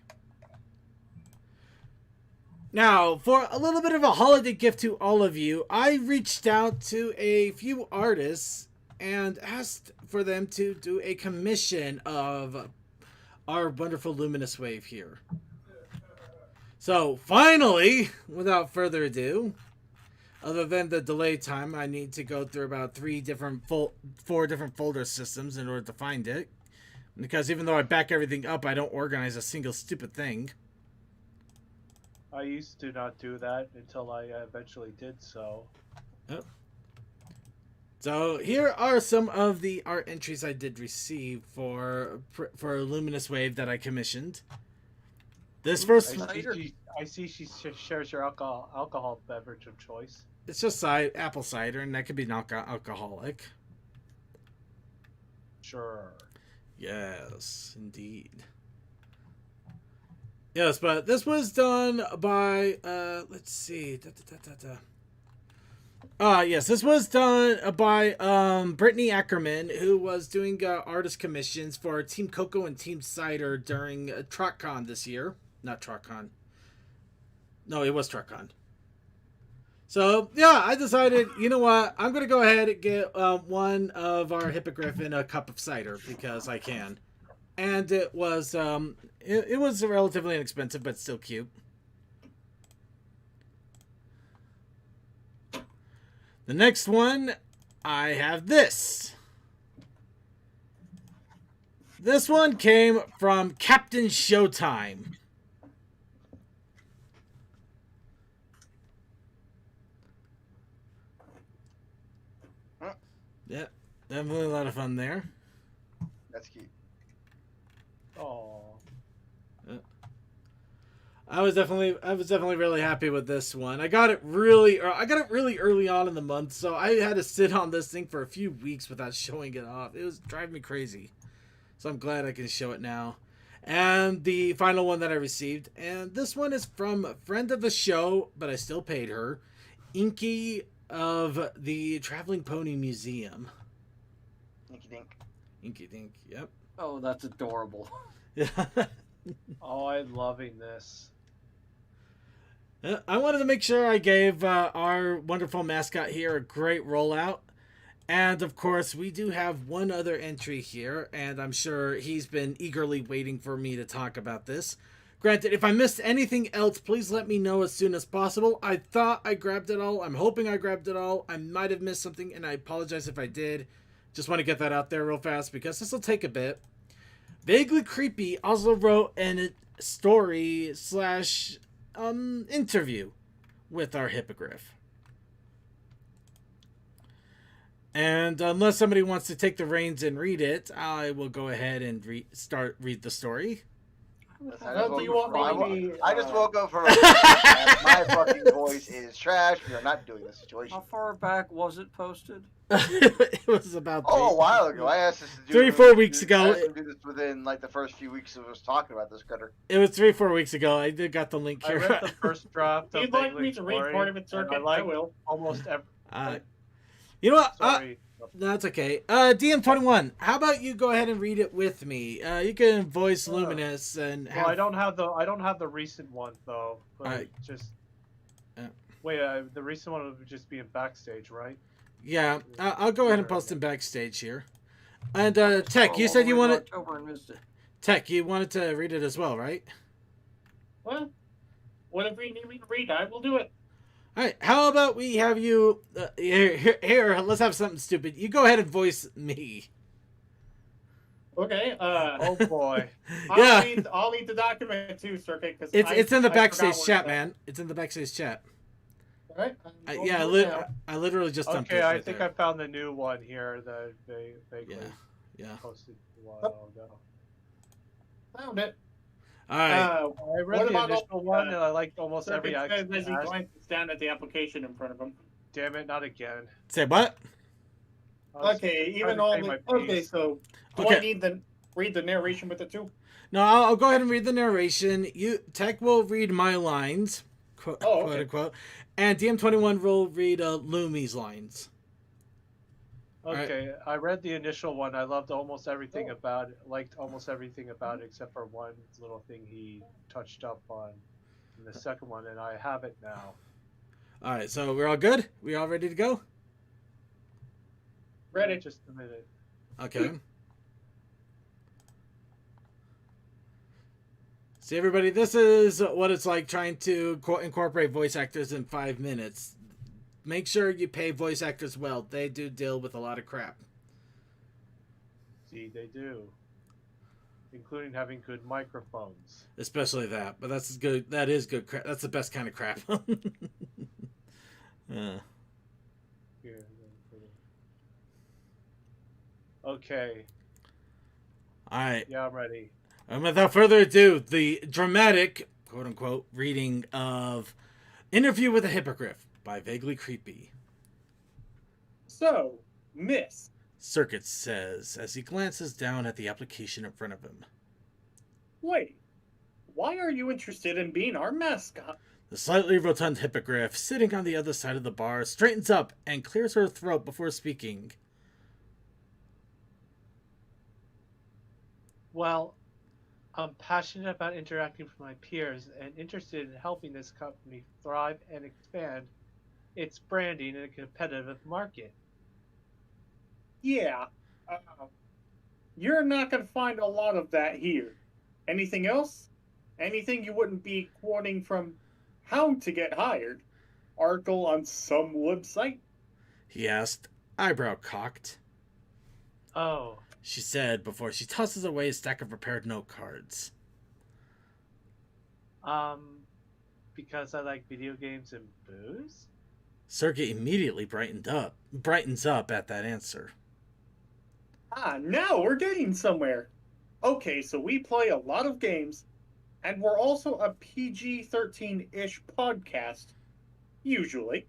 Now, for a little bit of a holiday gift to all of you, I reached out to a few artists and asked for them to do a commission of our wonderful Luminous Wave here. So, finally, without further ado, other than the delay time, I need to go through about 4 different folder systems in order to find it. Because even though I back everything up, I don't organize a single stupid thing. I used to not do that until I eventually did so. Oh. So here are some of the art entries I did receive for Luminous Wave that I commissioned. This first one, I see she shares your alcohol beverage of choice. it's just apple cider, and that could be non-alcoholic. Sure. Yes, indeed. Yes, but this was done by, let's see. Yes, this was done by Brittany Ackerman, who was doing artist commissions for Team Cocoa and Team Cider during TrotCon this year. Not TrotCon. No, it was TrotCon. So, yeah, I decided, you know what? I'm going to go ahead and get one of our Hippogriff in a cup of cider because I can. And it was it was relatively inexpensive, but still cute. The next one, I have this. This one came from Captain Showtime. Yeah, definitely a lot of fun there. That's cute. Oh. I was definitely really happy with this one. I got it really early on in the month, so I had to sit on this thing for a few weeks without showing it off. It was driving me crazy. So I'm glad I can show it now. And the final one that I received, and this one is from a friend of the show, but I still paid her, Inky of the Traveling Pony Museum. Inky Dink. Inky Dink, yep. Oh, that's adorable. Oh, I'm loving this. I wanted to make sure I gave our wonderful mascot here a great rollout. And, of course, we do have one other entry here, and I'm sure he's been eagerly waiting for me to talk about this. Granted, if I missed anything else, please let me know as soon as possible. I thought I grabbed it all. I'm hoping I grabbed it all. I might have missed something, and I apologize if I did. Just want to get that out there real fast, because this will take a bit. Vaguely Creepy also wrote a story / interview with our Hippogriff. And unless somebody wants to take the reins and read it, I will go ahead and read the story. I just woke up from my fucking voice is trash. We are not doing this situation. How far back was it posted? It was about a while ago. I asked us to do 3-4 weeks ago. I asked them to do this within like the first few weeks of us talking about this critter. It was 3-4 weeks ago. I did got the link here. I read the first draft. If you'd like me to read part of it, Circuit, I will. Almost every. You know what? Sorry. That's okay. DM21, how about you go ahead and read it with me? You can voice Luminous and. Well, I don't have the recent one though. But just. Wait, the recent one would just be in backstage, right? Yeah, I'll go ahead and post him backstage here. And Tech, you said you wanted. Tech, you wanted to read it as well, right? Well, whatever you need me to read, I will do it. All right, how about we have you here? Let's have something stupid. You go ahead and voice me. Okay. Oh boy. Yeah. I'll need the document too, Circuit, because it's in the backstage chat, man. It's in the backstage chat. All right. I literally just dumped it. Okay, right I think there. I found the new one here that they Yeah. posted a while ago. Found it. All right. I read the initial one and I liked almost every Circuit action. says as he glances down at the application in front of him. Damn it, not again. Say what? Okay, even all the, okay, so do I need read the narration with it too? No, I'll go ahead and read the narration. Tech will read my lines, quote unquote, and DM21 will read Lumi's lines. Okay, right. I read the initial one. I loved almost everything about it. Liked almost everything about it except for one little thing he touched up on in the second one, and I have it now. All right, so we're all good? We all ready to go? Ready. Just a minute. Okay. See, everybody, this is what it's like trying to incorporate voice actors in 5 minutes. Make sure you pay voice actors well. They do deal with a lot of crap. See, they do. Including having good microphones. Especially that. But that's good. That is good crap. That's the best kind of crap. Okay. All right. Yeah, I'm ready. And without further ado, the dramatic, quote-unquote, reading of Interview with a Hippogriff by Vaguely Creepy. So, Miss. Circuit says as he glances down at the application in front of him. Wait, why are you interested in being our mascot? The slightly rotund hippogriff, sitting on the other side of the bar, straightens up and clears her throat before speaking. Well, I'm passionate about interacting with my peers and interested in helping this company thrive and expand its branding in a competitive market. Yeah. You're not going to find a lot of that here. Anything else? Anything you wouldn't be quoting from How to Get Hired? Article on some website? He asked, eyebrow cocked. Oh. She said before she tosses away a stack of prepared note cards. Because I like video games and booze? Sergei immediately brightens up at that answer. Now we're getting somewhere. Okay, so we play a lot of games, and we're also a PG-13-ish podcast, usually.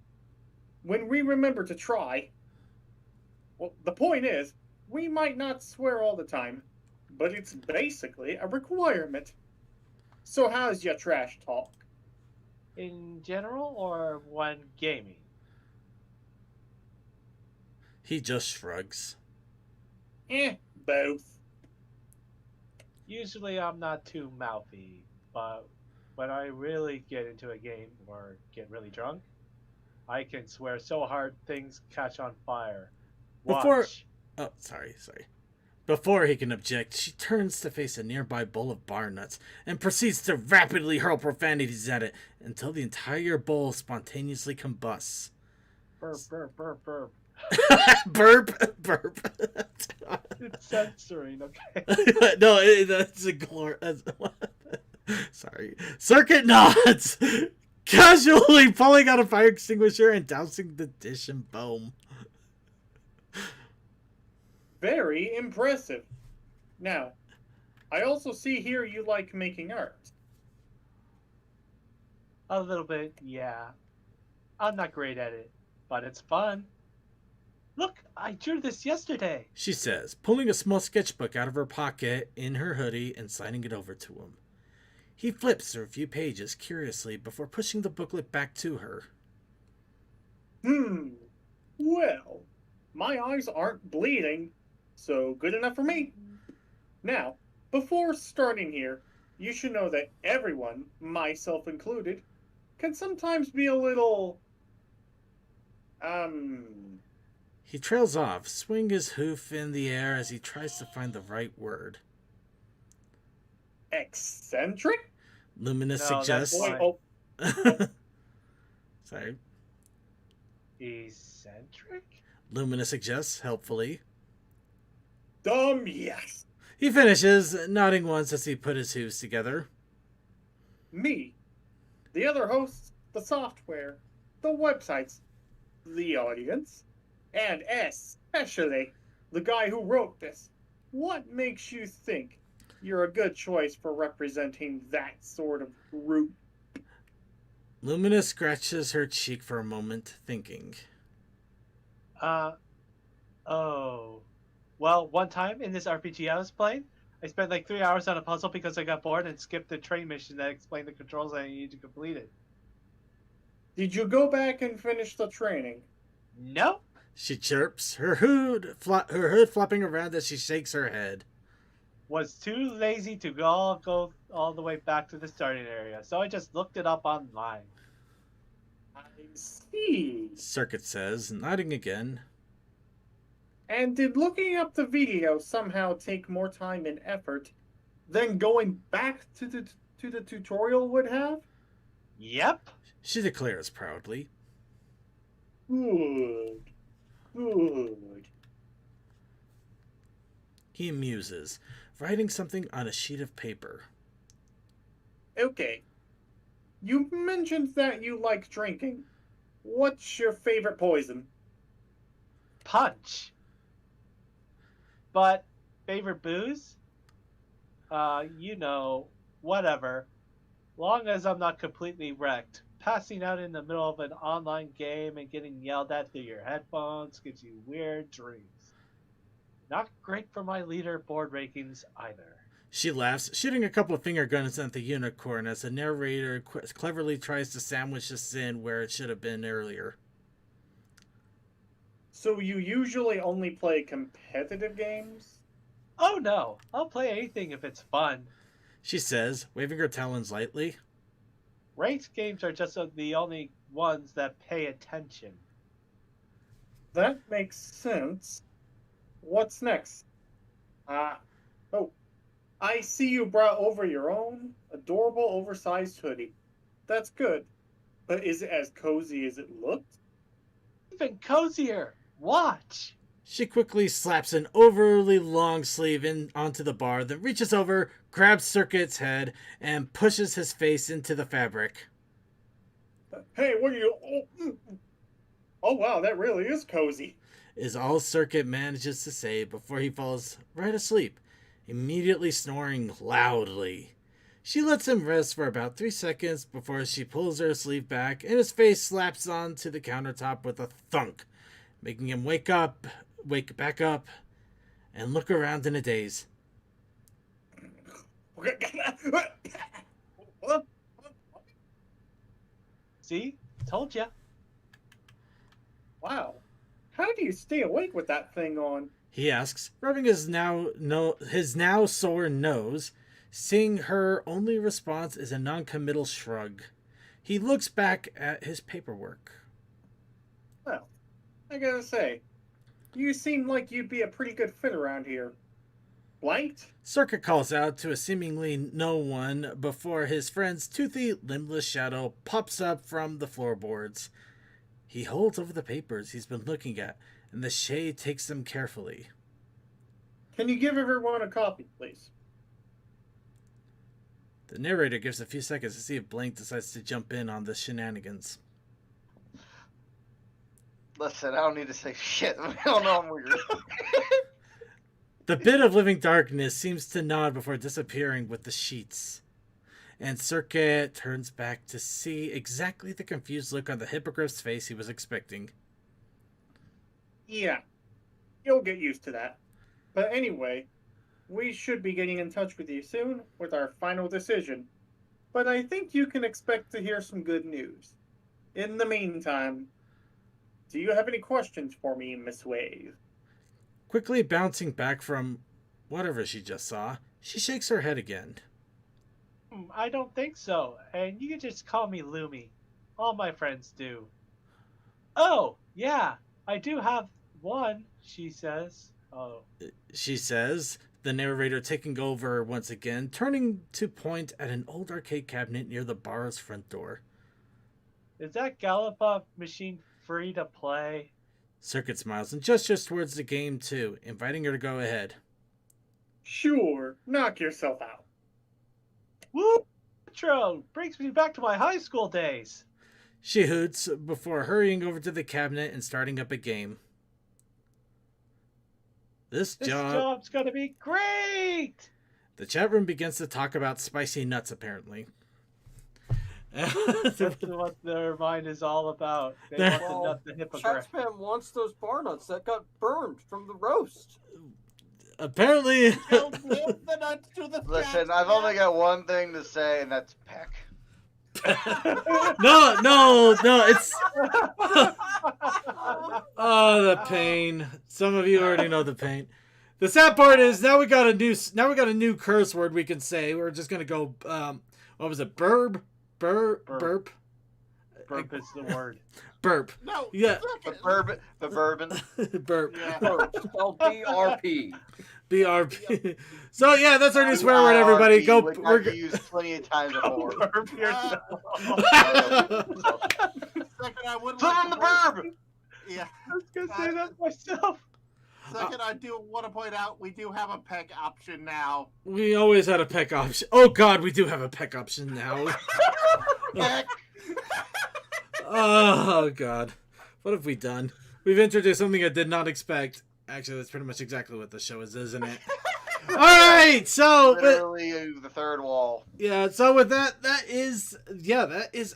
When we remember to try. Well, the point is, we might not swear all the time, but it's basically a requirement. So how's your trash talk? In general or when gaming? He just shrugs. Both. Usually I'm not too mouthy, but when I really get into a game or get really drunk, I can swear so hard things catch on fire. Watch. Before he can object, she turns to face a nearby bowl of bar nuts and proceeds to rapidly hurl profanities at it until the entire bowl spontaneously combusts. Burp, burp, burp, burp. burp. It's censoring, okay? No, that's a Sorry. Circuit nods, casually pulling out a fire extinguisher and dousing the dish in foam. Very impressive. Now, I also see here you like making art. A little bit, yeah. I'm not great at it, but it's fun. Look, I drew this yesterday, she says, pulling a small sketchbook out of her pocket in her hoodie and sliding it over to him. He flips through a few pages curiously before pushing the booklet back to her. Well, my eyes aren't bleeding, so good enough for me. Now, before starting here, you should know that everyone, myself included, can sometimes be a little... He trails off, swinging his hoof in the air as he tries to find the right word. Eccentric? Luminous suggests... Sorry. Eccentric? Luminous suggests, helpfully. Yes. He finishes, nodding once as he put his hooves together. Me. The other hosts, the software, the websites, the audience, and especially the guy who wrote this. What makes you think you're a good choice for representing that sort of group? Luminous scratches her cheek for a moment, thinking. Well, one time in this RPG I was playing, I spent like 3 hours on a puzzle because I got bored and skipped the train mission that explained the controls and I needed to complete it. Did you go back and finish the training? Nope. She chirps, her hood flopping around as she shakes her head. Was too lazy to go all the way back to the starting area, so I just looked it up online. I see. Circuit says, nodding again. And did looking up the video somehow take more time and effort than going back to the tutorial would have? Yep. She declares proudly. Good. He muses, writing something on a sheet of paper. Okay. You mentioned that you like drinking. What's your favorite poison? Punch. But favorite booze? Whatever. Long as I'm not completely wrecked. Passing out in the middle of an online game and getting yelled at through your headphones gives you weird dreams. Not great for my leaderboard rankings either. She laughs, shooting a couple of finger guns at the unicorn as the narrator cleverly tries to sandwich the sin where it should have been earlier. So you usually only play competitive games? Oh no, I'll play anything if it's fun. She says, waving her talons lightly. Ranked games are just the only ones that pay attention. That makes sense. What's next? Oh, I see you brought over your own adorable oversized hoodie. That's good. But is it as cozy as it looked? Even cozier. Watch. She quickly slaps an overly long sleeve in onto the bar, then reaches over, grabs Circuit's head, and pushes his face into the fabric. Hey, what are you... Oh, wow, that really is cozy. Is all Circuit manages to say before he falls right asleep, immediately snoring loudly. She lets him rest for about 3 seconds before she pulls her sleeve back and his face slaps onto the countertop with a thunk, making him wake back up, and look around in a daze. See? Told ya. Wow. How do you stay awake with that thing on? He asks, rubbing his now sore nose. Seeing her only response is a non-committal shrug. He looks back at his paperwork. Well, I gotta say, you seem like you'd be a pretty good fit around here. Blanked? Circuit calls out to a seemingly no one before his friend's toothy, limbless shadow pops up from the floorboards. He holds over the papers he's been looking at, and the shade takes them carefully. Can you give everyone a copy, please? The narrator gives a few seconds to see if Blank decides to jump in on the shenanigans. Listen, I don't need to say shit. We all know I'm weird. The bit of living darkness seems to nod before disappearing with the sheets. And Circuit turns back to see exactly the confused look on the hippogriff's face he was expecting. Yeah, you'll get used to that. But anyway, we should be getting in touch with you soon with our final decision. But I think you can expect to hear some good news. In the meantime, do you have any questions for me, Miss Wave? Quickly bouncing back from whatever she just saw, she shakes her head again. I don't think so, and you can just call me Lumi. All my friends do. Oh, yeah, I do have one, she says. Oh. She says, the narrator taking over once again, turning to point at an old arcade cabinet near the bar's front door. Is that Gallopop machine free to play? Circuit smiles and gestures towards the game too, inviting her to go ahead. Sure, knock yourself out. Woo! Metro brings me back to my high school days. She hoots before hurrying over to the cabinet and starting up a game. This job's gonna be great! The chat room begins to talk about spicy nuts, apparently. That's what their mind is all about. They want to nut the hippogriff. Chatspam wants those bar nuts that got burned from the roast. Apparently. Listen, I've only got one thing to say, and that's peck. No, it's. Oh, the pain. Some of you already know the pain. The sad part is now we got a new curse word we can say. We're just gonna go. What was it? Burp. Burp is the word. Burp. No. Yeah. The bourbon. Burp. Yeah. Burp, spelled BRP. BRP. So yeah, that's our new swear word, everybody. Go. Which I've used plenty of times before. Burp yourself. Second, I would Put like on to the point- verb! Yeah. I was gonna say that myself. Second, I do want to point out we do have a peck option now. We always had a peck option. Oh God, we do have a peck option now. Peck. Oh God, what have we done? We've introduced something I did not expect. Actually, that's pretty much exactly what the show is, isn't it? All right, so Literally the third wall. yeah, so with that is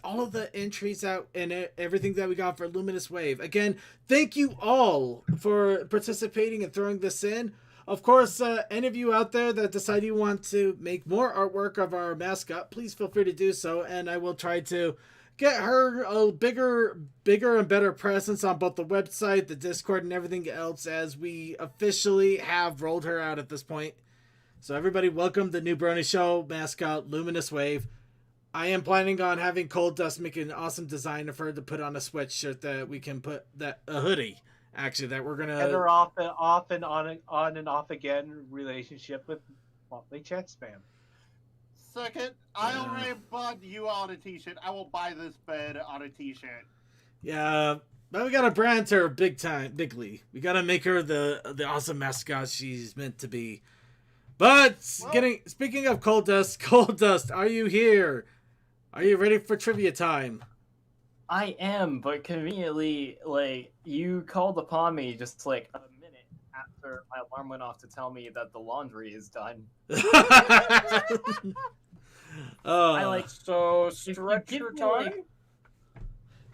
all of the entries out and everything that we got for Luminous Wave. Again, thank you all for participating and throwing this in. Of course, any of you out there that decide you want to make more artwork of our mascot, please feel free to do so, and I will try to get her a bigger and better presence on both the website, the Discord, and everything else as we officially have rolled her out at this point. So everybody, welcome the new Brony Show mascot, Luminous Wave. I am planning on having Coaldust make an awesome design of her to put on a sweatshirt that we can put a hoodie. Actually, that we're gonna And her off and on and off again relationship with monthly chat spam. Second, I already bought you on a t-shirt. I will buy this bed on a t-shirt. Yeah, but we gotta brand her bigly. We gotta make her the awesome mascot she's meant to be. But speaking of Coaldust, are you here? Are you ready for trivia time? I am, but conveniently, like, you called upon me just like a minute after my alarm went off to tell me that the laundry is done. I like So stretch your time.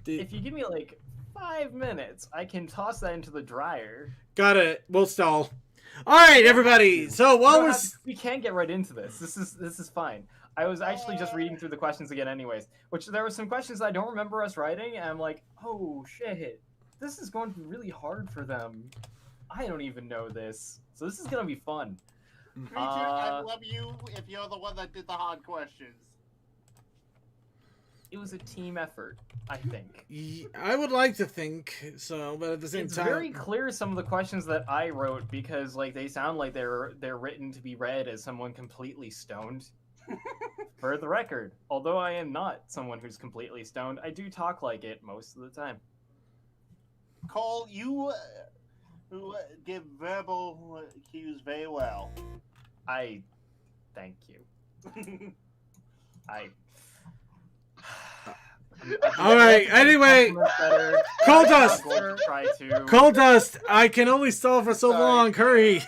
if you give me like 5 minutes, I can toss that into the dryer. Got it. We'll stall. All right, everybody. So while We can get right into this. This is fine. I was actually just reading through the questions again anyways, which there were some questions I don't remember us writing, and I'm like, oh shit, this is going to be really hard for them. I don't even know this. So this is going to be fun. Creature, I love you if you're the one that did the hard questions. It was a team effort, I think. I would like to think so, but at the same It's time, very clear some of the questions that I wrote because like they sound like they're written to be read as someone completely stoned. For the record, although I am not someone who's completely stoned, I do talk like it most of the time. Cole, you give verbal cues very well. I thank you. I. all right. Anyway, Coaldust. Coaldust. I can only stall for so long. Hurry.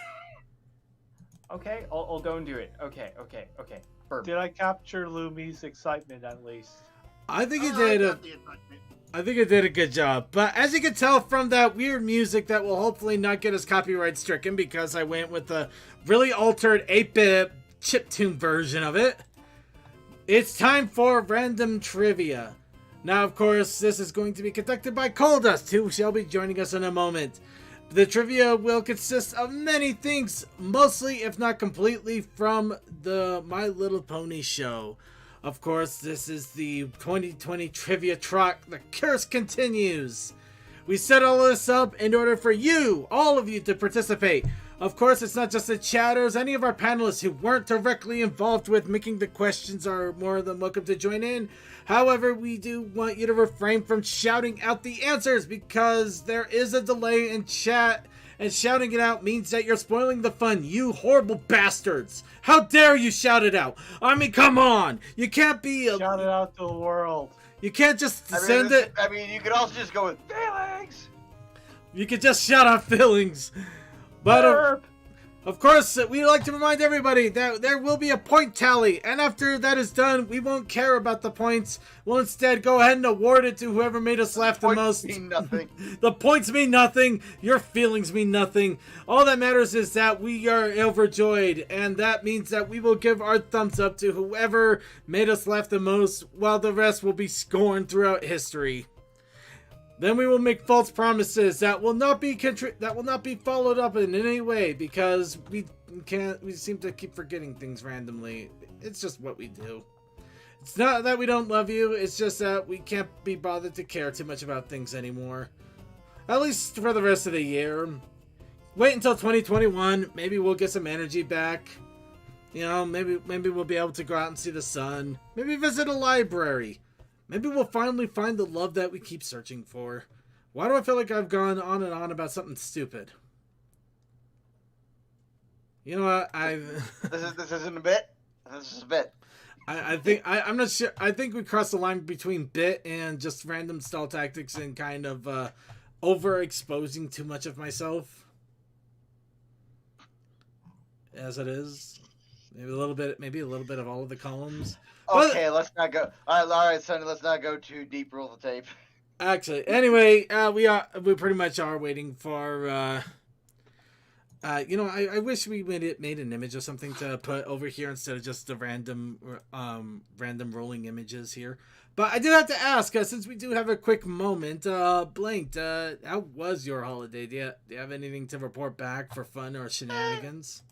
Okay, I'll go and do it. Okay. Burp. Did I capture Lumi's excitement at least? I think you did. I think it did a good job. But as you can tell from that weird music that will hopefully not get us copyright stricken because I went with the really altered 8-bit chiptune version of it, it's time for random trivia. Now, of course, this is going to be conducted by Coaldust, who shall be joining us in a moment. The trivia will consist of many things, mostly, if not completely, from the My Little Pony show. Of course, this is the 2020 trivia truck. The curse continues. We set all this up in order for you, all of you, to participate. Of course, it's not just the chatters. Any of our panelists who weren't directly involved with making the questions are more than welcome to join in. However, we do want you to refrain from shouting out the answers because there is a delay in chat, and shouting it out means that you're spoiling the fun, you horrible bastards. How dare you shout it out? I mean, come on. You can't be Shout it out to the world. You can't just send it. I mean, you could also just go with feelings. You could just shout out feelings. But of course, we'd like to remind everybody that there will be a point tally, and after that is done, we won't care about the points. We'll instead go ahead and award it to whoever made us laugh the most. Mean nothing. The points mean nothing. Your feelings mean nothing. All that matters is that we are overjoyed, and that means that we will give our thumbs up to whoever made us laugh the most, while the rest will be scorned throughout history. Then we will make false promises that will not be followed up in any way because we seem to keep forgetting things randomly. It's just what we do. It's not that we don't love you, it's just that we can't be bothered to care too much about things anymore. At least for the rest of the year. Wait until 2021, maybe we'll get some energy back. You know, maybe we'll be able to go out and see the sun. Maybe visit a library. Maybe we'll finally find the love that we keep searching for. Why do I feel like I've gone on and on about something stupid? You know what? This isn't a bit. This is a bit. I'm not sure. I think we crossed the line between bit and just random stall tactics and kind of overexposing too much of myself. As it is. Maybe a little bit of all of the columns. Okay, let's not go. All right, Sonny. Let's not go too deep. Roll the tape. Actually, anyway, we pretty much are waiting for I wish we made an image or something to put over here instead of just the random rolling images here. But I do have to ask, since we do have a quick moment, Blanked, how was your holiday? Do you have anything to report back for fun or shenanigans?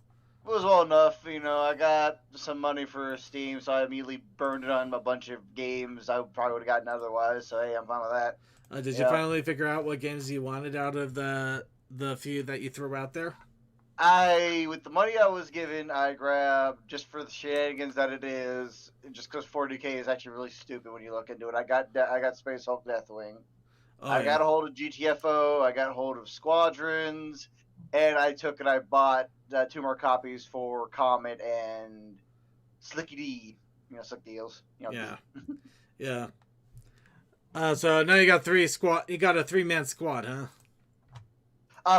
It was well enough, I got some money for Steam, so I immediately burned it on a bunch of games I probably would have gotten otherwise. So hey, I'm fine with that. Did you finally figure out what games you wanted out of the few that you threw out there? With the money I was given, I grabbed, just for the shenanigans that it is, just because 40K is actually really stupid when you look into it. I got Space Hulk Deathwing. I got a hold of GTFO. I got a hold of Squadrons, and I bought 2 more copies for Comet and Slicky D. Slick Deals. Yeah, yeah. So now you got 3 squad. You got a 3-man squad, huh?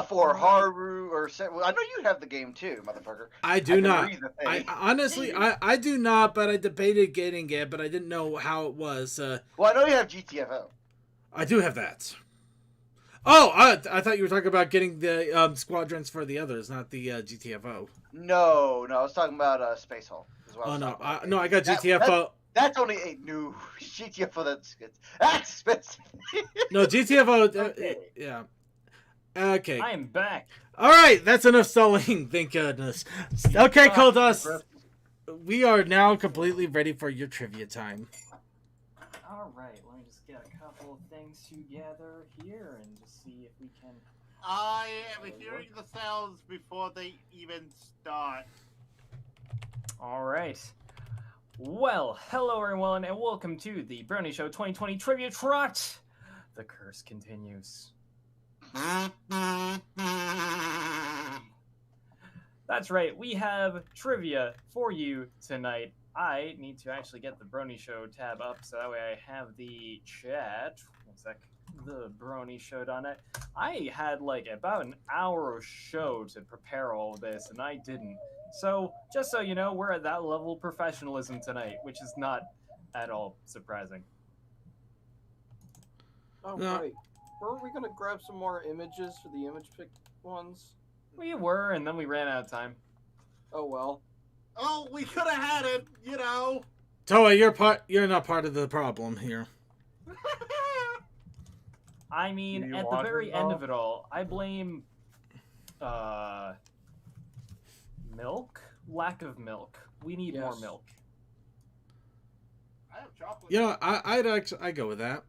For Haru I know you have the game too, motherfucker. I do not. I honestly, I do not. But I debated getting it, but I didn't know how it was. Well, I know you have GTFO. I do have that. Oh, I thought you were talking about getting the squadrons for the others, not the GTFO. No, I was talking about Space Hulk as well. Oh no, I got GTFO. That's only a new GTFO. That's expensive. No, GTFO. Okay. Yeah. Okay. I am back. All right, that's enough stalling. Thank goodness. Okay, Coaldust. We are now completely ready for your trivia time. All right, let me just get a couple of things together here and just see if we can. I am hearing the sounds before they even start. All right. Well, hello everyone, and welcome to the Brony Show 2020 Trivia Trot. The curse continues. That's right, we have trivia for you tonight. I need to actually get the Brony Show tab up so that way I have the chat. One sec. The Brony Show on it. I had like about an hour of show to prepare all of this, and I didn't. So, just so you know, we're at that level of professionalism tonight, which is not at all surprising. Oh, No. right. Weren't we going to grab some more images for the image pick ones? We were, and then we ran out of time. Oh, well. Oh, we could have had it, Toa, you're not part of the problem here. I mean, at the very end of it all, I blame milk? Lack of milk. We need more milk. I have chocolate. I'd go with that.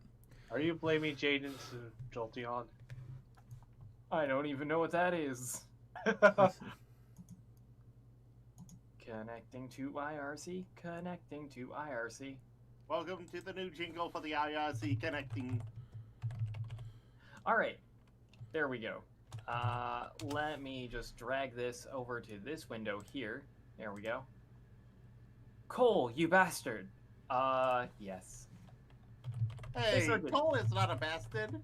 Are you blaming Jaden's Jolteon? I don't even know what that is. Connecting to IRC. Connecting to IRC. Welcome to the new jingle for the IRC connecting. Alright. There we go. Let me just drag this over to this window here. There we go. Cole, you bastard. Yes. Hey, Cole is not a bastard.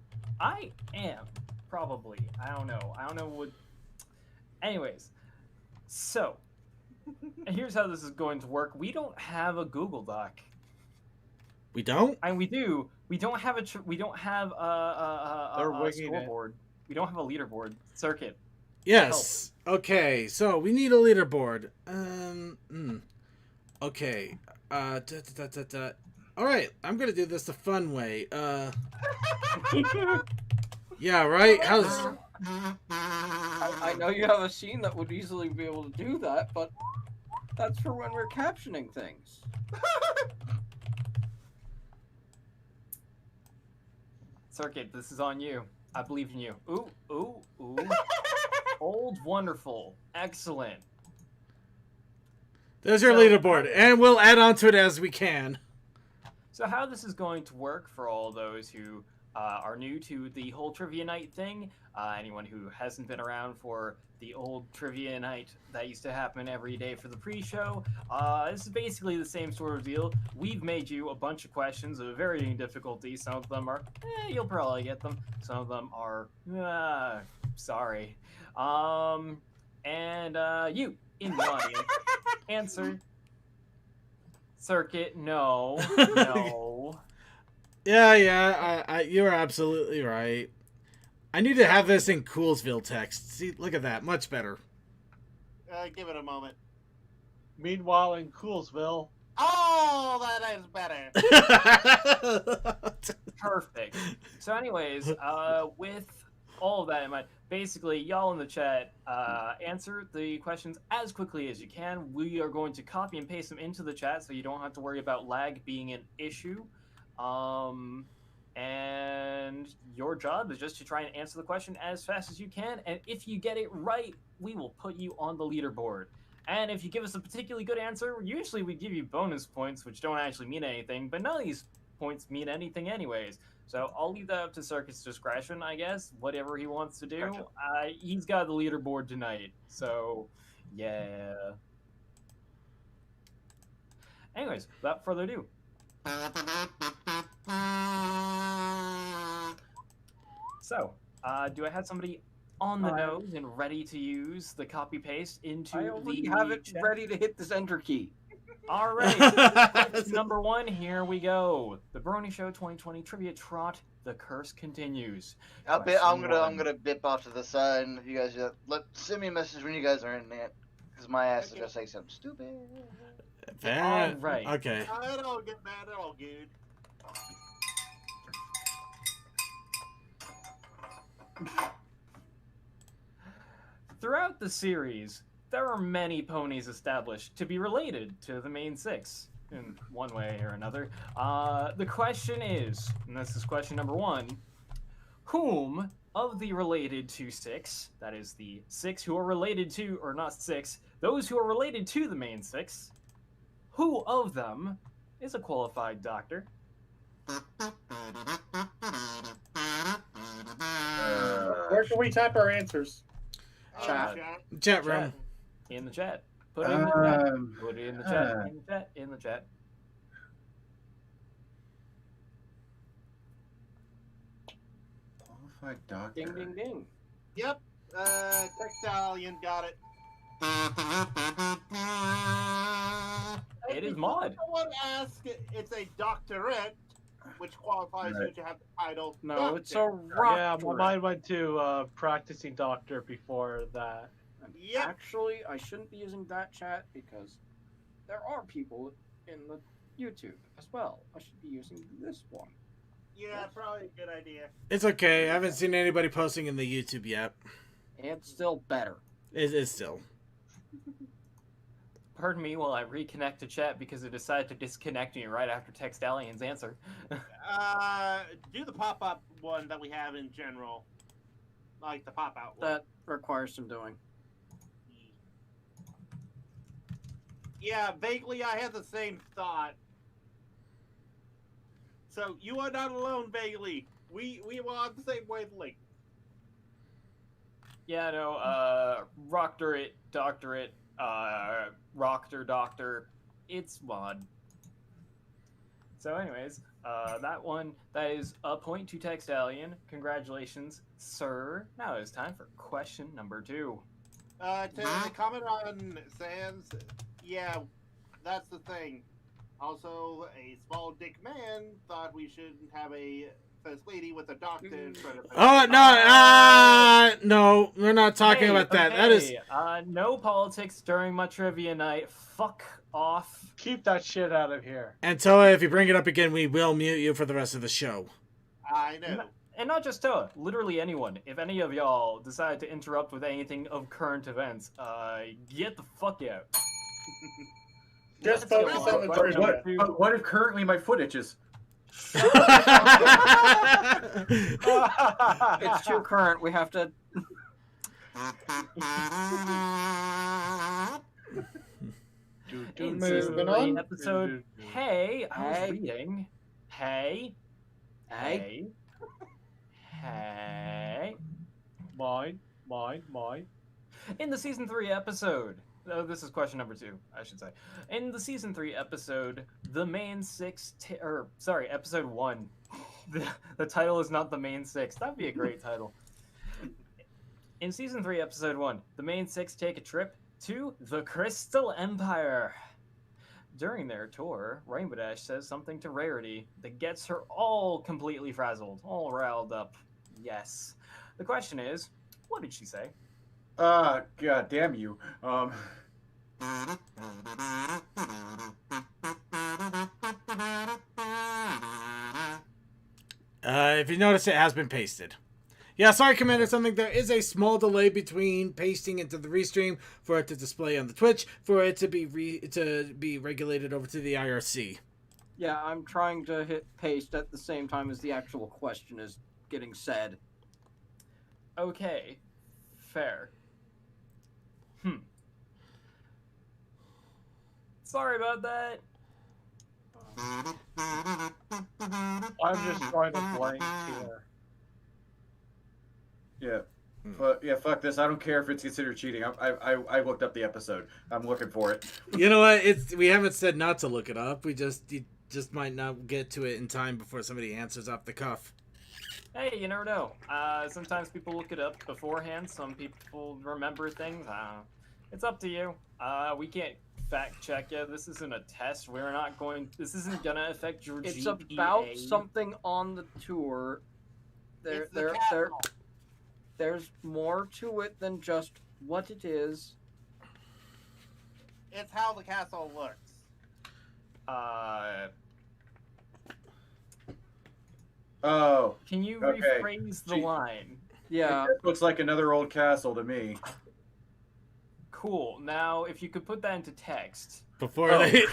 I am. Probably. I don't know. I don't know what... Anyways. So. Here's how this is going to work. We don't have a Google Doc. We don't? And we do. We don't have a scoreboard. We don't have a leaderboard. Circuit. Yes. Help. Okay. So we need a leaderboard. Okay. All right. I'm gonna do this the fun way. Yeah. Right. How's? I know you have a scene that would easily be able to do that, but that's for when we're captioning things. Circuit, this is on you. I believe in you. Ooh, ooh, ooh. Old, wonderful. Excellent. There's your leaderboard, and we'll add on to it as we can. So how this is going to work for all those who are new to the whole trivia night thing, anyone who hasn't been around for the old trivia night that used to happen every day for the pre-show, this is basically the same sort of deal. We've made you a bunch of questions of varying difficulty. Some of them are, you'll probably get them. Some of them are, sorry. And you, in the audience, answer. Circuit, no, no. Yeah, you're absolutely right. I need to have this in Coolsville text. See, look at that. Much better. Give it a moment. Meanwhile, in Coolsville. Oh, that is better. Perfect. So, anyways, with all of that in mind, basically, y'all in the chat answer the questions as quickly as you can. We are going to copy and paste them into the chat, so you don't have to worry about lag being an issue. And your job is just to try and answer the question as fast as you can. And if you get it right, we will put you on the leaderboard. And if you give us a particularly good answer, usually we give you bonus points, which don't actually mean anything, but none of these points mean anything anyways. So I'll leave that up to Circuit's discretion, I guess, whatever he wants to do. Gotcha. He's got the leaderboard tonight, so yeah. Anyways, without further ado. So, do I have somebody on the nose and ready to use the copy paste into I already the have it chat? ready to hit this enter key. All right. Number one, here we go. The Brony Show 2020 Trivia Trot. The curse continues. I'm Question gonna one. bip off to the side, and you guys send me a message when you guys are in it, because my ass is gonna say something stupid. That, All right. Okay. I don't get that at all, good. Throughout the series, there are many ponies established to be related to the main six in one way or another. The question is, and this is question number one, whom of the related to six, that is the six who are related to, or not six, those who are related to the main six, who of them is a qualified doctor? Where can we type our answers? Chat. Chat room. In the chat. Put it in the chat. Um, Put it in the chat. In the chat. In the chat. Qualified doctor. Ding, ding, ding. Yep. Textalian got it. It is Maud. Someone asked, it's a doctorate, which qualifies you to have the title. No, doctor. it's a rock. Yeah, my mind went to practicing doctor before that. Yep. Actually, I shouldn't be using that chat because there are people in the YouTube as well. I should be using this one. Yeah, probably a good idea. It's okay. I haven't seen anybody posting in the YouTube yet. It's still better. It's still. Pardon me while I reconnect to chat because it decided to disconnect me right after Textalian's answer. Do the pop-up one that we have in general. Like the pop-out one. That requires some doing. Yeah, vaguely I had the same thought. So you are not alone, vaguely. We were on the same wavelength. Yeah, no, Doctorate, Rockter, Doctor, it's Maud. So anyways, that is a point to Textalian. Congratulations, sir. Now it's time for question number 2. To comment on Sans, yeah, that's the thing. Also, a small dick man thought we should have a first lady with a doctor in front of her. Oh no! No, we're not talking about that. Okay. That is. No politics during my trivia night. Fuck off. Keep that shit out of here. And Toa, if you bring it up again, we will mute you for the rest of the show. I know. And not just Toa, literally anyone. If any of y'all decide to interrupt with anything of current events, get the fuck out. Just Let's focus go on the Question trivia. number two. What if currently my foot itches? It's too current. We have to. In Moving season on. 3, episode. Hey, I was Hey. reading. Hey. Hey. Hey. Mine. In the season 3 episode. Oh, this is question number 2, I should say. In the season 3 episode, the main six, episode 1. The title is not the main six. That'd be a great title. In season 3, episode 1, the main six take a trip to the Crystal Empire. During their tour, Rainbow Dash says something to Rarity that gets her all completely frazzled, all riled up. Yes. The question is, what did she say? God damn you. If you notice, it has been pasted. Yeah, sorry, Commander, something. There is a small delay between pasting into the restream for it to display on the Twitch, for it to be regulated over to the IRC. Yeah, I'm trying to hit paste at the same time as the actual question is getting said. Okay, fair. Sorry about that. I'm just trying to blank here. Yeah. But yeah, fuck this. I don't care if it's considered cheating. I looked up the episode. I'm looking for it. You know what? We haven't said not to look it up. You just might not get to it in time before somebody answers off the cuff. Hey, you never know. Sometimes people look it up beforehand. Some people remember things. It's up to you. We can't fact check you. This isn't a test. We're not going. This isn't gonna affect your It's GPA. about something on the tour. There's more to it than just what it is. It's how the castle looks. Oh. Can you Okay. rephrase the line? Yeah. It looks like another old castle to me. Cool. Now, if you could put that into text. Before they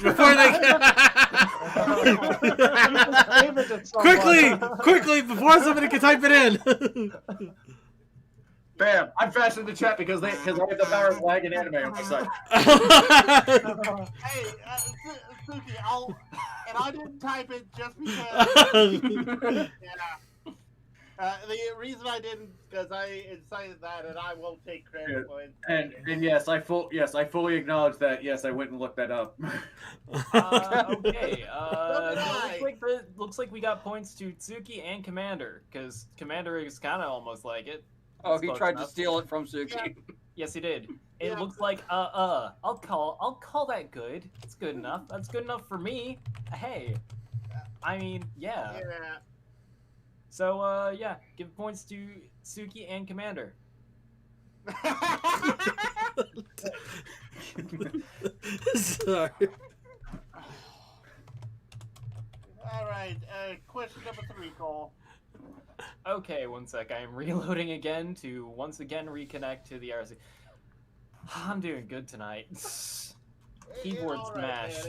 quickly before somebody can type it in. Bam! I'm faster in the chat because I have the power of lag and anime on my side. Hey, Suki, and I didn't type it just because. Yeah. The reason I didn't, because I incited that, and I won't take credit for it. And yes, I fully acknowledge that. Yes, I went and looked that up. Okay. Looks like we got points to Tsuki and Commander, because Commander is kind of almost like it. Oh, he tried to steal it from Suki. Yeah. Yes, he did. It Yeah. looks like I'll call that good. It's good enough. That's good enough for me. Hey, I mean, yeah. Yeah. So yeah, give points to Suki and Commander. Sorry. All right. Question number 3, Cole. Okay, one sec. I am reloading again to once again reconnect to the RC. I'm doing good tonight. Keyboard All right, smash.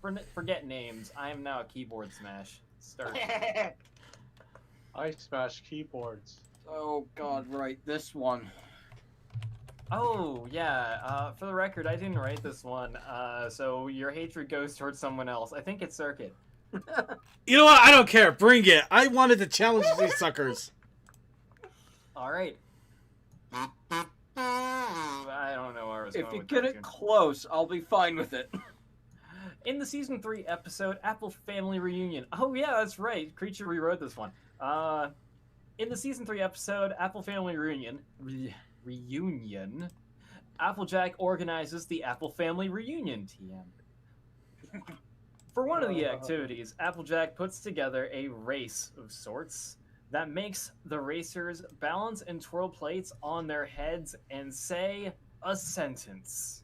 man, Forget names. I am now a keyboard smash. Start. I smash keyboards. Oh god, right, this one. Oh yeah. For the record, I didn't write this one. So your hatred goes towards someone else. I think it's Circuit. You know what? I don't care. Bring it. I wanted to challenge these suckers. All right. I don't know where I was going If you with get that it tune. close, I'll be fine with it. In the season 3 episode, Apple Family Reunion. Oh yeah, that's right. Creature rewrote this one. In the season 3 episode, Apple Family Reunion, Applejack organizes the Apple Family Reunion TM. For one of the activities, Applejack puts together a race of sorts that makes the racers balance and twirl plates on their heads and say a sentence.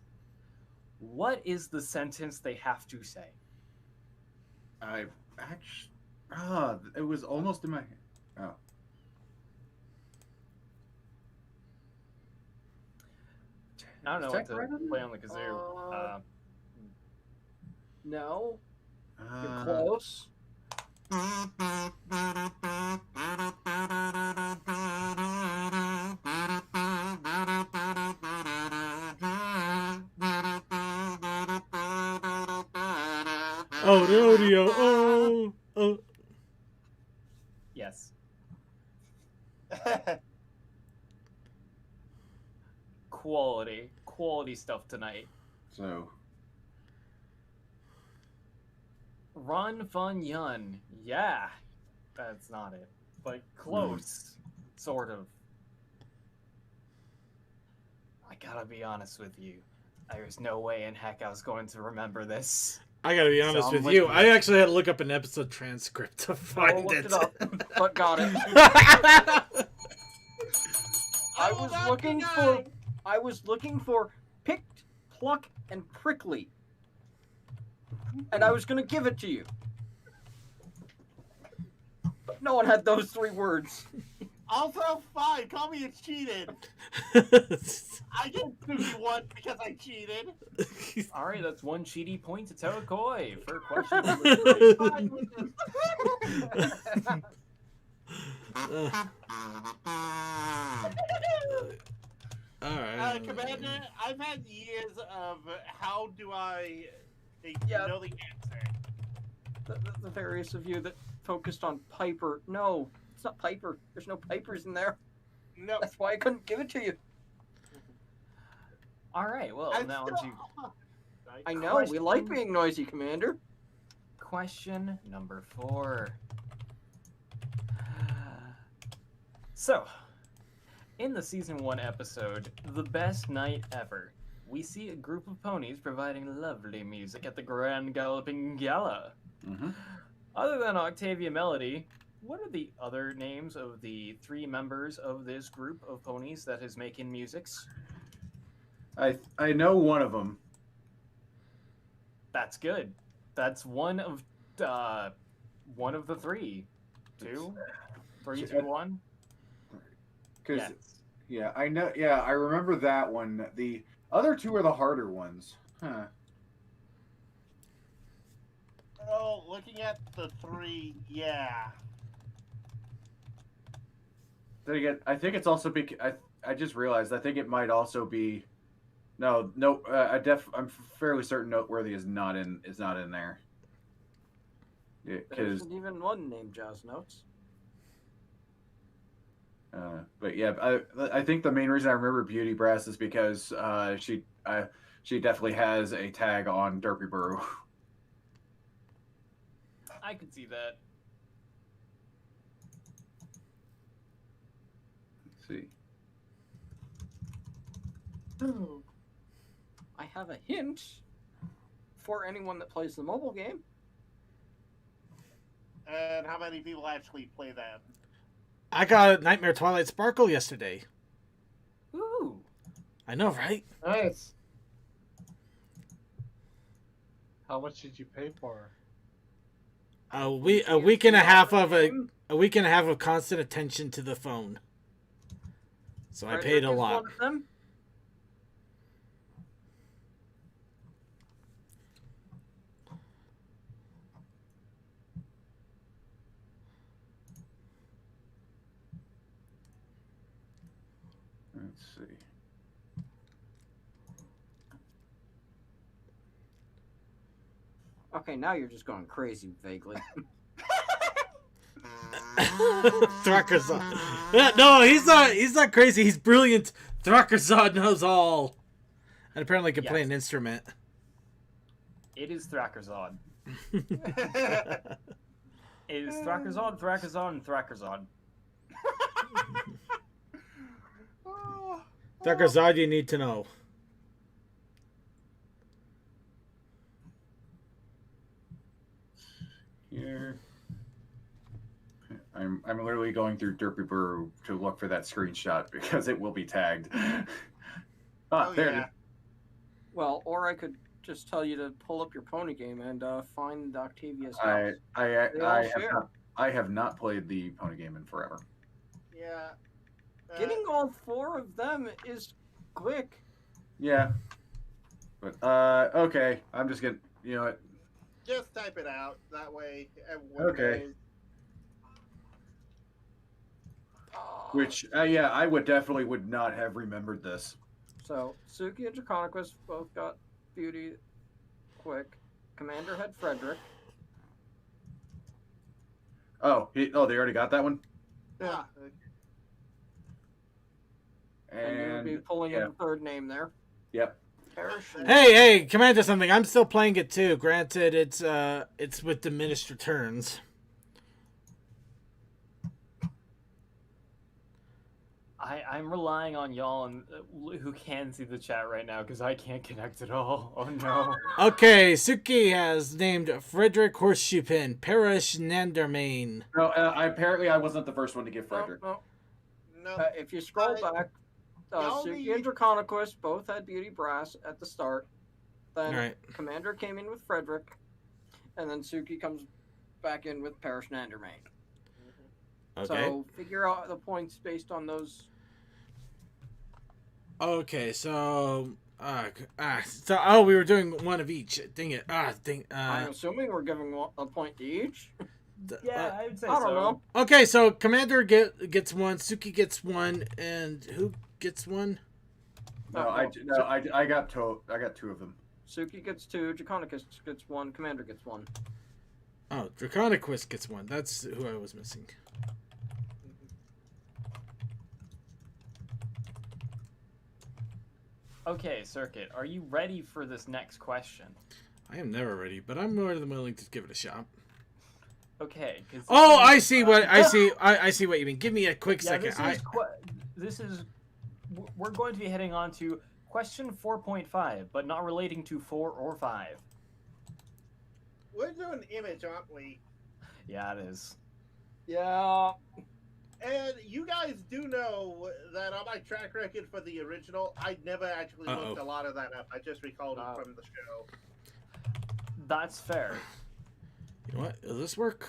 What is the sentence they have to say? I actually. It was almost in my. Oh. I don't know Is what that right? to play on the kazoo. No, you're Uh, close. Oh, rodeo. Oh, oh. Yes. Quality stuff tonight. So. Run, fun, yun. Yeah. That's not it. But close. Sort of. I gotta be honest with you. There's no way in heck I was going to remember this. I gotta be honest So I'm with you. with you. I actually had to look up an episode transcript to find looked it. it up, but got it. I was looking for picked, pluck, and prickly. And I was gonna give it to you. But no one had those 3 words. Also, fine. Call me a cheated. I get 2v1 because I cheated. All right, that's 1 cheaty point to Toakoi for question Fine with All right. Commander, I've had years of how do I know the answer. The various of you that focused on Piper. No, it's not Piper. There's no Pipers in there. No. That's why I couldn't give it to you. All right, well, now on to I know, we like being noisy, Commander. question number 4. So, in the Season 1 episode, The Best Night Ever, we see a group of ponies providing lovely music at the Grand Galloping Gala. Mm-hmm. Other than Octavia Melody, what are the other names of the 3 members of this group of ponies that is making musics? I know one of them. That's good. That's one of the 3. 2, 3, 2, 1. Because I know. Yeah, I remember that one. The other 2 are the harder ones. Huh. Oh, looking at the 3, yeah. Then again, I think it's also because I just realized. I think it might also be. No. I'm fairly certain Noteworthy is not in there. There Because isn't even one named Jazz Notes. but yeah, I think the main reason I remember Beauty Brass is because she definitely has a tag on Derpy Burrow. I could see that. Let's see. I have a hint for anyone that plays the mobile game. And how many people actually play that? I got Nightmare Twilight Sparkle yesterday. Ooh. I know, right? Nice. How much did you pay for? A week and a half of constant attention to the phone. So I paid a Frederick is lot. one of them? Let's see. Okay, now you're just going crazy vaguely. Thrakazod. No, he's not crazy. He's brilliant. Thrakazod knows all. And apparently can play an instrument. It is Thrakazod. It is Thrakazod, Thrakazod, and Thrakazod. Thrakazod, you need to know. Here. I'm literally going through Derpy Burrow to look for that screenshot because it will be tagged. There it is. Well, or I could just tell you to pull up your pony game and find Octavia's house. I have not played the pony game in forever. Yeah. Getting all 4 of them is quick. Yeah. But okay, I'm just gonna, you know what? Just type it out. That way everyone Okay. knows. Which I would not have remembered this. So, Suki and Draconicus both got Beauty quick. Commander had Frederick. Oh, they already got that one. Yeah. And you would be pulling in the 3rd name there. Yep. Hey, Commander something. I'm still playing it too. Granted, it's with diminished returns. I'm relying on y'all and who can see the chat right now because I can't connect at all. Oh no. Okay, Suki has named Frederick Horseshoepin, Parish Nandermain. No, apparently I wasn't the first one to give Frederick. No. No. If you scroll back, Y'all Suki need- and Draconequist both had Beauty Brass at the start. Then Right. Commander came in with Frederick, and then Suki comes back in with Parish Nandermane. Okay. So figure out the points based on those. Okay, so we were doing one of each. Dang it. I'm assuming we're giving a point to each. Yeah, I would say I don't so. know. Okay, so Commander gets one, Suki gets one, and who gets one? I got two of them. Suki gets 2, Draconicus gets 1, Commander gets 1. Oh, Draconequist gets one. That's who I was missing. Okay, Circuit, are you ready for this next question? I am never ready, but I'm more than willing to give it a shot. Okay. Oh, I see what I see. I see what you mean. Give me a quick second. We're going to be heading on to question 4.5, but not relating to 4 or 5. We're doing image, aren't we? Yeah, it is. Yeah. And you guys do know that on my track record for the original, I never actually looked a lot of that up. I just recalled it from the show. That's fair. You know what? Does this work?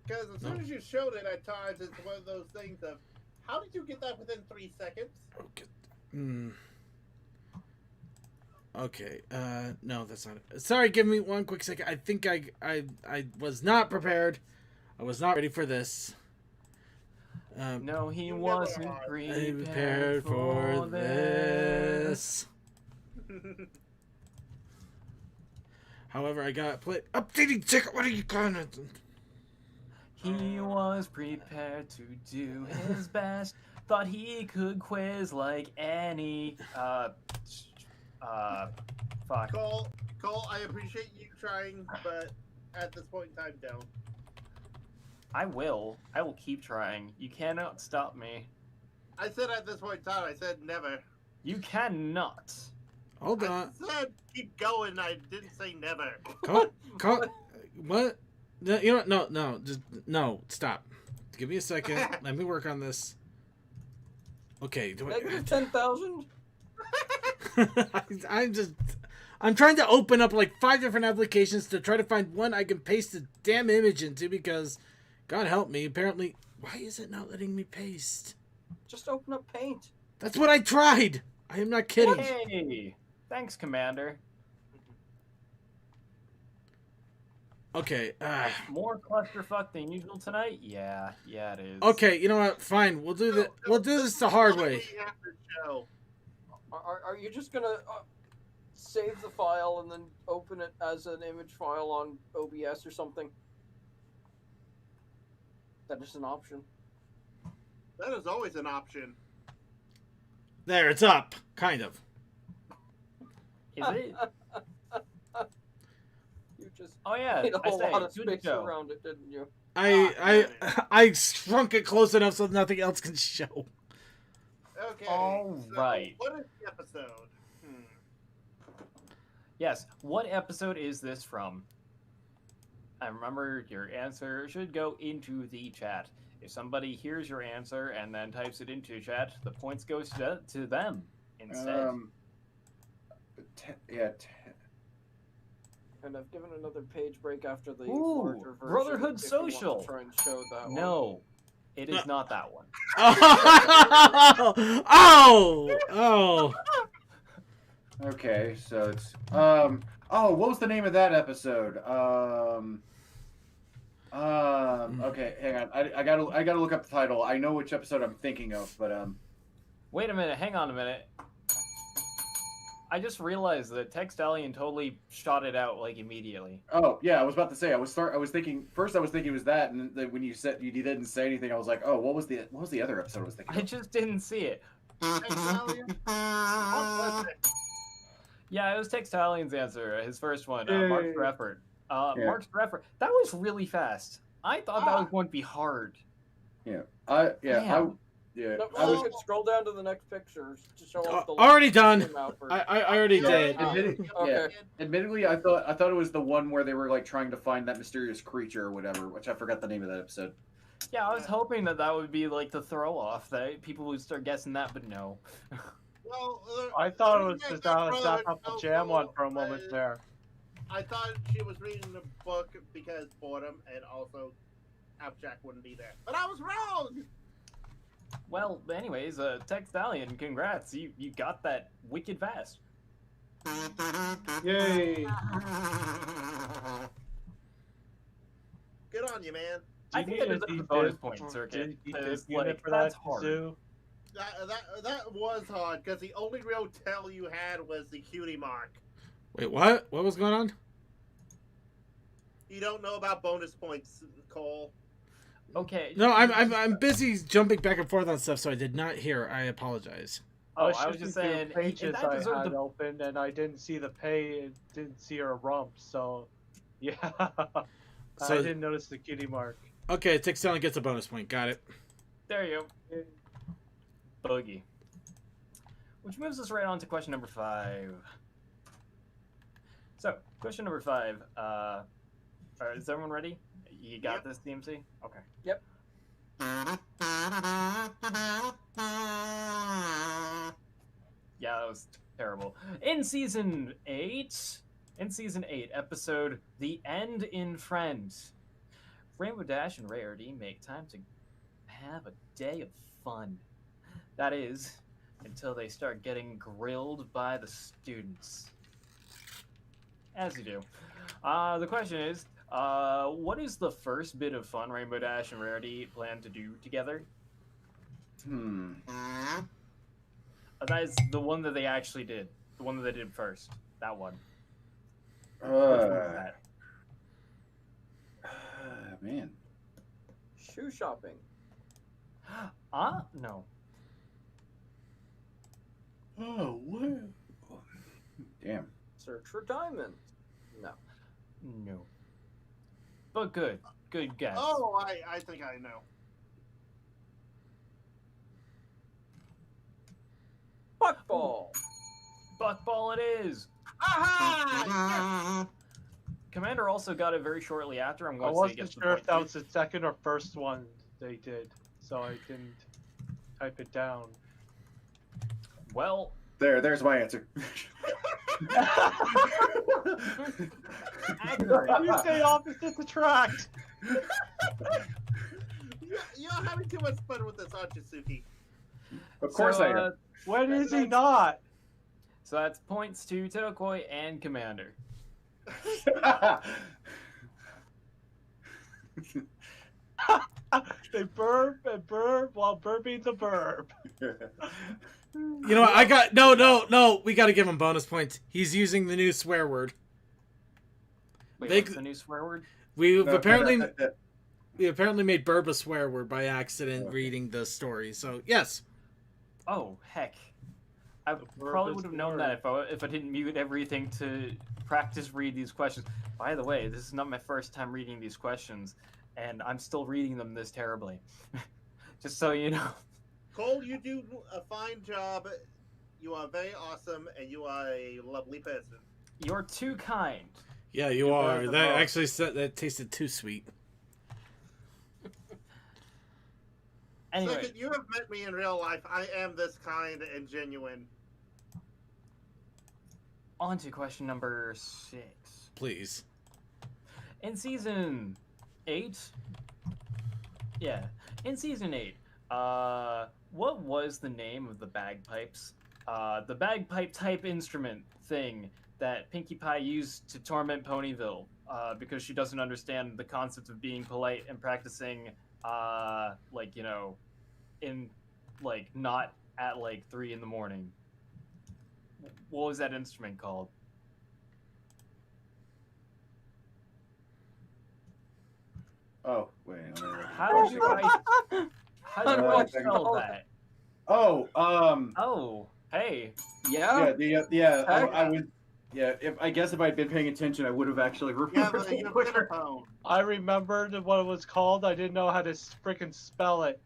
Because as soon as you showed it at times, it's one of those things of, how did you get that within 3 seconds? Okay. Okay. No, that's not it. Sorry, give me one quick second. I think I was not prepared. I was not ready for this. No, he You wasn't never are. prepared for this. However, I got play updating ticket. What are you calling it? He was prepared to do his best. Thought he could quiz like any. Fuck. Cole, I appreciate you trying, but at this point in time, don't. I will keep trying. You cannot stop me. I said at this point in time, I said never. You cannot. Hold on. I said keep going, I didn't say never. Call. What? No, you know what? No. Just no. Stop. Give me a second. Let me work on this. Okay. Negative 10,000? I'm trying to open up like 5 different applications to try to find one I can paste the damn image into because, God help me, apparently, why is it not letting me paste? Just open up Paint. That's what I tried. I am not kidding. Hey, thanks, Commander. Okay. More clusterfuck than usual tonight? Yeah, it is. Okay. You know what? Fine. We'll do this the hard way. Are you just gonna save the file and then open it as an image file on OBS or something? That is an option. That is always an option. There, it's up. Kind of. Is it? You just Oh yeah, made a I whole say, lot of good space show. around it, didn't you? I shrunk it close enough so nothing else can show. Okay. All right. What is the episode? Yes, what episode is this from? And remember, your answer should go into the chat. If somebody hears your answer and then types it into chat, the points goes to them instead. And I've given another page break after the Ooh, larger version. Brotherhood if you want to Social. try and show that one. No, it is not that one. Oh. Okay, so it's oh, what was the name of that episode? Okay, hang on. I gotta look up the title. I know which episode I'm thinking of, but Wait a minute, hang on a minute. I just realized that Textalion totally shot it out like immediately. oh yeah, I was about to say I was thinking it was that, and then when you said you didn't say anything, I was like, oh, what was the other episode I was thinking I of? just didn't see it. Yeah, it was Textalion's answer, his first one, Mark's for Effort. Mark's for Effort. That was really fast. I thought that was going to be hard. Yeah, Damn. No, I was scroll down to the next pictures to show off the Already done. came out for- I already did. Okay. Admittedly, I thought it was the one where they were like trying to find that mysterious creature or whatever, which I forgot the name of that episode. Yeah, I was hoping that that would be like the throw off, that people would start guessing that, but no. Well, I thought it was yeah, just that's that wrong. Apple Jam one for a moment there. I thought she was reading the book because boredom, and also Applejack wouldn't be there. But I was wrong. Well, anyways, Tech Stallion, congrats, you got that wicked fast. Yay! Good on you, man. I think that is a bonus point circuit. Because, like, that's hard. Zoo? That was hard because the only real tell you had was the cutie mark. Wait, what? What was going on? You don't know about bonus points, Cole. Okay. No, I'm busy jumping back and forth on stuff, so I did not hear. I apologize. Oh, I was just saying, pages that I deserved had the... open, and I didn't see the pay, and didn't see her rump, so yeah, So- I didn't notice the cutie mark. Okay, Tech Stallion gets a bonus point. Got it. There you go. Boogie. Which moves us right on to question number 5. So, question number 5. Is everyone ready? You got this, DMC? Okay. Yep. Yeah, that was terrible. In season 8, episode The End in Friends, Rainbow Dash and Rarity make time to have a day of fun. That is, until they start getting grilled by the students. As you do. The question is, what is the first bit of fun Rainbow Dash and Rarity plan to do together? That is the one that they actually did. The one that they did first. That one. Which one was that? Man. Shoe shopping. No. Oh, what? Damn. Search for diamonds. No. No. But good. Good guess. Oh, I think I know. Buckball. Buckball it is! Aha! Commander also got it very shortly after. I'm I going to say wasn't gets the sure if point. that was the second or first one they did, so I didn't type it down. Well, There's my answer. accurate. You say opposites attract! You're having too much fun with this, aren't you, Suki? Of course I am. When is he not? So that's points to Tokoi and Commander. They burp and burp while burping the burp. You know what? I got no. We got to give him bonus points. He's using the new swear word. Wait, They- what's the new swear word? We've No, apparently that- we apparently made Burb a swear word by accident reading the story. So yes. Oh, heck. I The probably verb would have is known word. that if I didn't mute everything to practice read these questions. By the way, this is not my first time reading these questions, and I'm still reading them this terribly. Just so you know. Cole, you do a fine job. You are very awesome, and you are a lovely person. You're too kind. Yeah, you You are. better That vote. actually that tasted too sweet. Anyway, Second, you have met me in real life. I am this kind and genuine. on to question number 6. Please. In season 8, in season 8, what was the name of the bagpipes? The bagpipe type instrument thing that Pinkie Pie used to torment Ponyville, because she doesn't understand the concept of being polite and practicing, not at 3 in the morning. What was that instrument called? Oh, wait. How do I spell that? Oh, Oh, hey. Yeah. yeah. Heck. I would. Yeah, I guess if I'd been paying attention, I would have actually Yeah, remembered. but you have a phone. I remembered what it was called. I didn't know how to freaking spell it.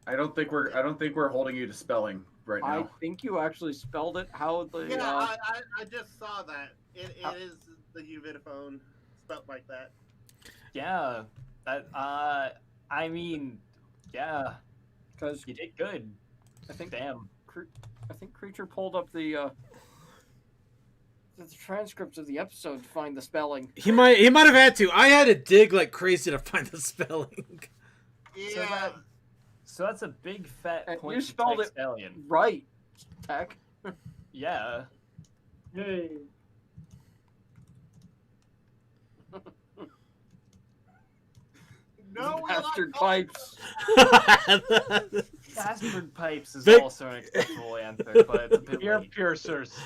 I don't think we're holding you to spelling right I now. think you actually spelled it. How the Yeah, I just saw that. It is the Uvitaphone spelled like that. Yeah, that I mean, yeah, Because you did good. I think Damn. I think Creature pulled up the transcripts of the episode to find the spelling. He might have had to. I had to dig like crazy to find the spelling. Yeah. So that's a big fat And point. you spelled it stallion. right, Tech. Yeah. Yay. No, we Bastard like pipes. Bastard pipes is Vic- also an acceptable answer, but it's a bit Ear late. piercers.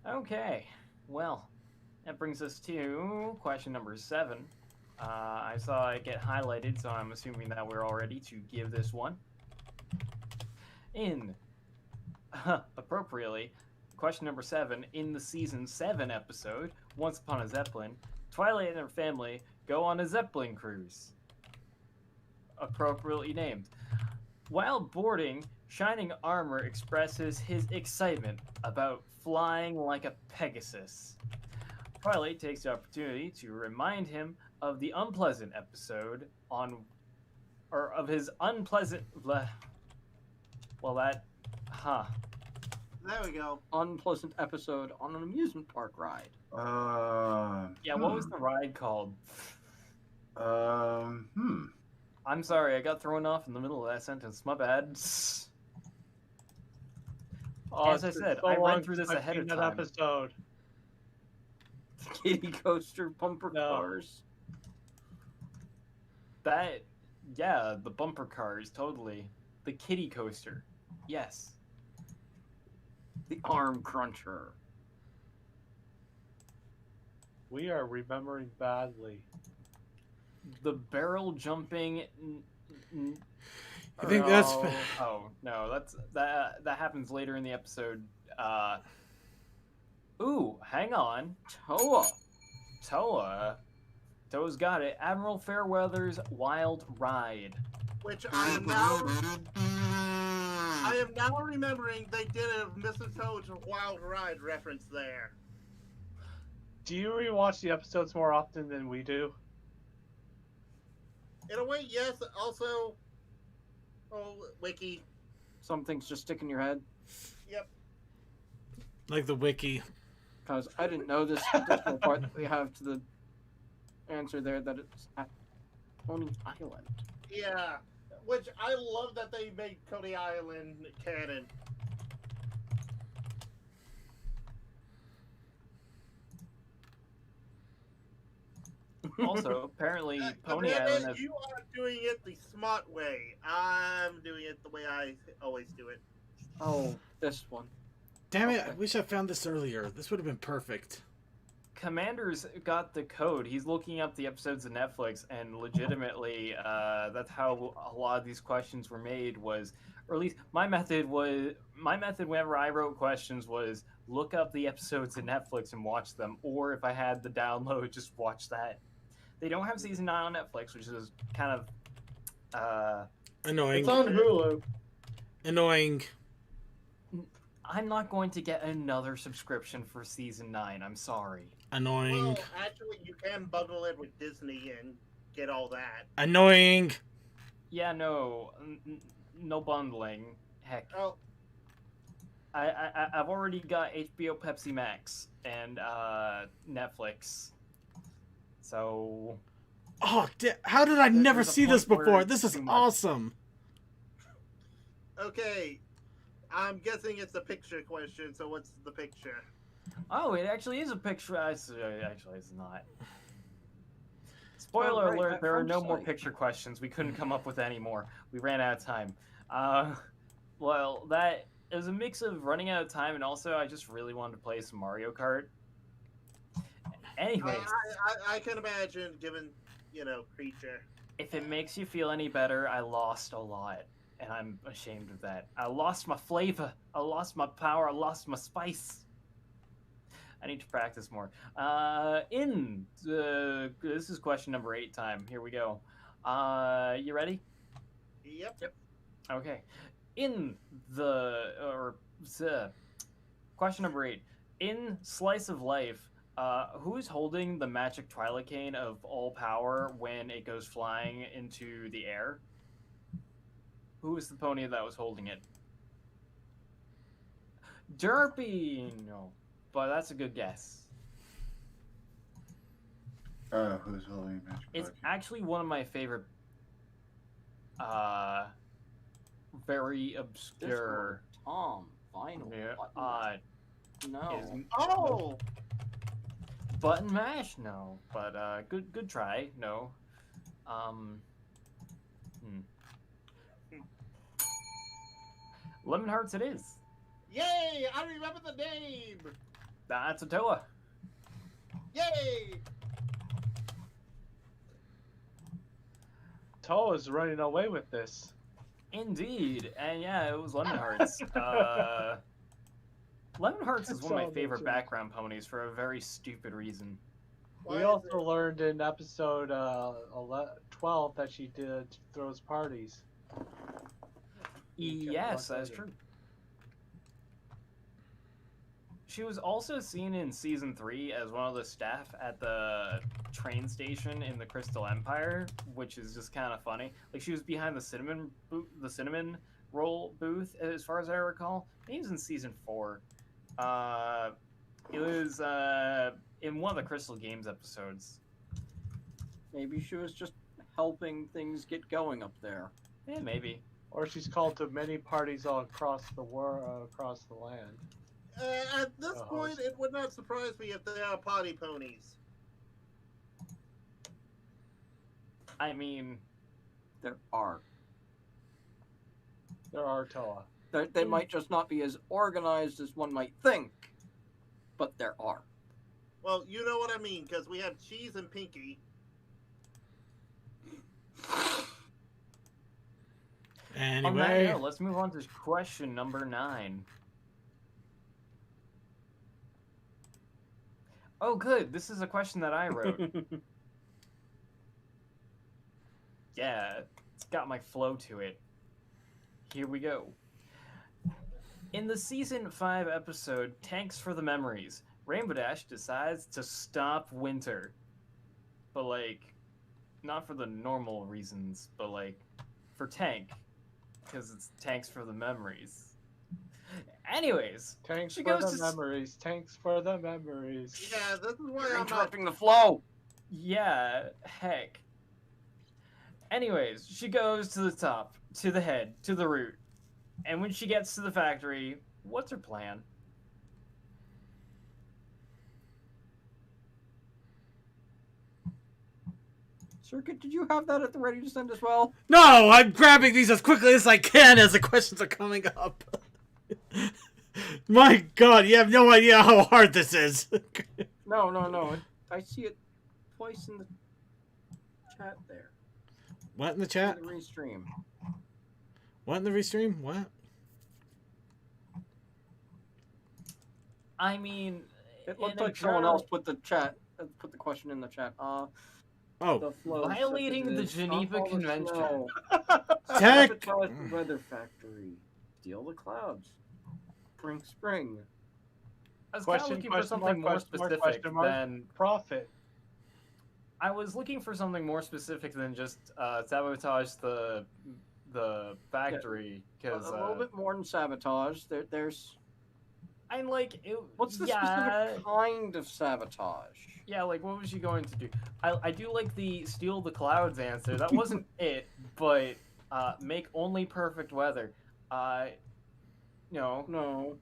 Okay, well, that brings us to question number 7. I saw it get highlighted, so I'm assuming that we're all ready to give this one. Appropriately, question number 7, in the season 7 episode, Once Upon a Zeppelin, Twilight and her family go on a Zeppelin cruise. Appropriately named. While boarding, Shining Armor expresses his excitement about flying like a Pegasus. Twilight takes the opportunity to remind him of the unpleasant episode of his unpleasant. Well, that, There we go. Unpleasant episode on an amusement park ride. Yeah, what was the ride called? Hmm. I'm sorry, I got thrown off in the middle of that sentence. My bad. Oh, As I it's said, so I long read through this since I've ahead seen of that time. episode. Kitty coaster bumper No. cars. Yeah, the bumper cars, totally. The kitty coaster. Yes. The arm cruncher. We are remembering badly. The barrel jumping. I think that's. Oh no, that happens later in the episode. Ooh, hang on. Toa's got it. Admiral Fairweather's Wild Ride. Which I am now remembering they did a Mr. Toad's Wild Ride reference there. Do you rewatch the episodes more often than we do? In a way, yes. Also, wiki. Some things just stick in your head. Yep. Like the wiki. Because I didn't know this additional part that we have to the answer there, that it's at Coney Island. Yeah. Which I love that they made Coney Island canon. Also, apparently, Pony Amanda, Island has. you are doing it the smart way. I'm doing it the way I always do it. Oh, this one. Damn it! I wish I found this earlier. This would have been perfect. Commander's got the code. He's looking up the episodes of Netflix, and legitimately, that's how a lot of these questions were made. Or at least my method whenever I wrote questions was look up the episodes of Netflix and watch them, or if I had the download, just watch that. They don't have season 9 on Netflix, which is kind of Annoying. It's on Hulu. Annoying. I'm not going to get another subscription for season 9. I'm sorry. Annoying. Well, actually, you can bundle it with Disney and get all that. Annoying. Yeah, no bundling. Heck, Oh, I've already got HBO, Pepsi Max, and Netflix. So Oh, how did I never there's a see this point where before? it's This is too much. awesome. okay. I'm guessing it's a picture question, so what's the picture? Oh, it actually is a picture. Actually, it's not. Spoiler Oh, right, alert, that there are French no more site. picture questions. We couldn't come up with any more. We ran out of time. Well, that is a mix of running out of time, and also I just really wanted to play some Mario Kart. Anyways, I can imagine, given, creature. if it makes you feel any better, I lost a lot, and I'm ashamed of that. I lost my flavor. I lost my power. I lost my spice. I need to practice more. This is question number 8 time. Here we go. You ready? Yep. Okay. Question number 8. In Slice of Life, who's holding the magic Twilicane of all power when it goes flying into the air? Who was the pony that was holding it? Derpy! No, but that's a good guess. Who's holding magic? It's actually one of my favorite, very obscure. Tom, vinyl. Yeah, No. Oh! Button mash? No, but good try. No. Lemon Hearts it is. Yay! I remember the name! That's a Toa. Yay! Toa's running away with this. Indeed, and yeah, it was Lemon Hearts. Lemon Hearts is one of my favorite background ponies for a very stupid reason. We also learned in episode 12 that she throws parties. Yes, that's true. She was also seen in season 3 as one of the staff at the train station in the Crystal Empire, which is just kind of funny. Like, she was behind the cinnamon roll booth, as far as I recall. I think it was in season 4. It was in one of the Crystal Games episodes. Maybe she was just helping things get going up there. Yeah, maybe. Or she's called to many parties all across the world, across the land. At this point, it would not surprise me if they are potty ponies. I mean, There are. There are Toa. They might just not be as organized as one might think, but there are. Well, you know what I mean, because we have Cheese and Pinky. Anyway. on that note, let's move on to question number 9. Oh, good. This is a question that I wrote. Yeah, it's got my flow to it. Here we go. In the season 5 episode, Tanks for the Memories, Rainbow Dash decides to stop winter. But, like, not for the normal reasons, but, like, for Tank. Because it's Tanks for the Memories. Anyways, Tanks she for goes the to memories. Tanks for the memories. Yeah, this is why You're I'm not. interrupting the flow. Yeah, heck. Anyways, she goes to the top, to the head, to the root. And when she gets to the factory, what's her plan? Circuit, did you have that at the ready to send as well? No, I'm grabbing these as quickly as I can as the questions are coming up. My God, you have no idea how hard this is. No. I see it twice in the chat there. What in the chat? In the restream. What in the restream? What? I mean, It looked in a like someone general- else put the question in the chat. Oh, The flow Violating the Geneva Convention. Tech. Sabotage the weather factory. Steal the clouds. Spring. I was kind of looking for something more specific than profit. I was looking for something more specific than just sabotage the factory, because A little bit more than sabotage. There's I'm like, what's the yeah, specific kind of sabotage? Yeah, like what was she going to do? I do like the steal the clouds answer. That wasn't it, but make only perfect weather. No.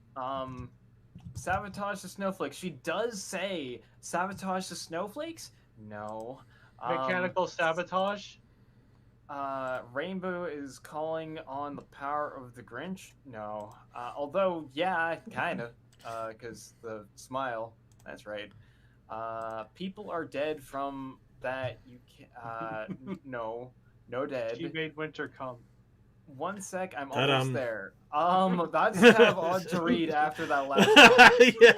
Sabotage the snowflakes. She does say sabotage the snowflakes? No. Mechanical sabotage? Rainbow is calling on the power of the Grinch? No. Although, yeah, kind of. Because the smile. That's right. People are dead from that. You can't. No dead. She made winter come. One sec, I'm Ta-dum. almost there. That's kind of odd to read after that last Yes.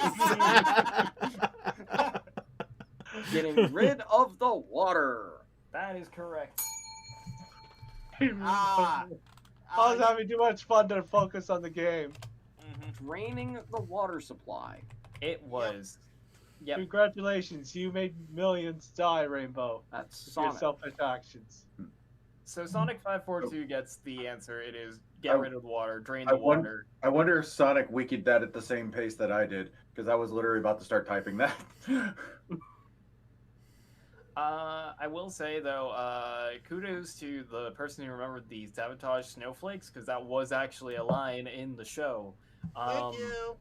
Getting rid of the water. That is correct. Ah. I was having too much fun to focus on the game. Draining the water supply. It was. Yep. Congratulations, you made millions die, Rainbow. That's With your Sonic. selfish actions. So Sonic 542 gets the answer. It is get rid of the water, drain I the won- water. I wonder if Sonic wikied that at the same pace that I did, because I was literally about to start typing that. I will say though, kudos to the person who remembered the sabotage snowflakes, because that was actually a line in the show. Thank you.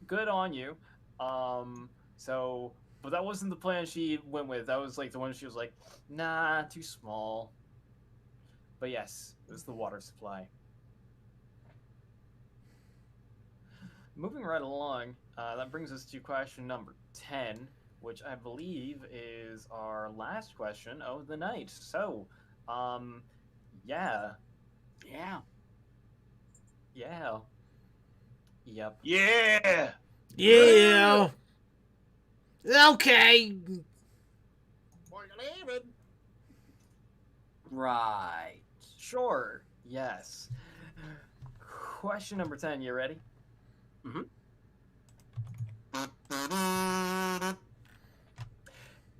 Good on you. But that wasn't the plan she went with. That was like the one she was like, nah, too small. But yes, it was the water supply. Moving right along, that brings us to question number 10, which I believe is our last question of the night. So, yeah. Yeah. Yeah. Yep. Yeah! Yeah. Okay. We're leaving. Right. Sure. Yes. Question number 10, you ready?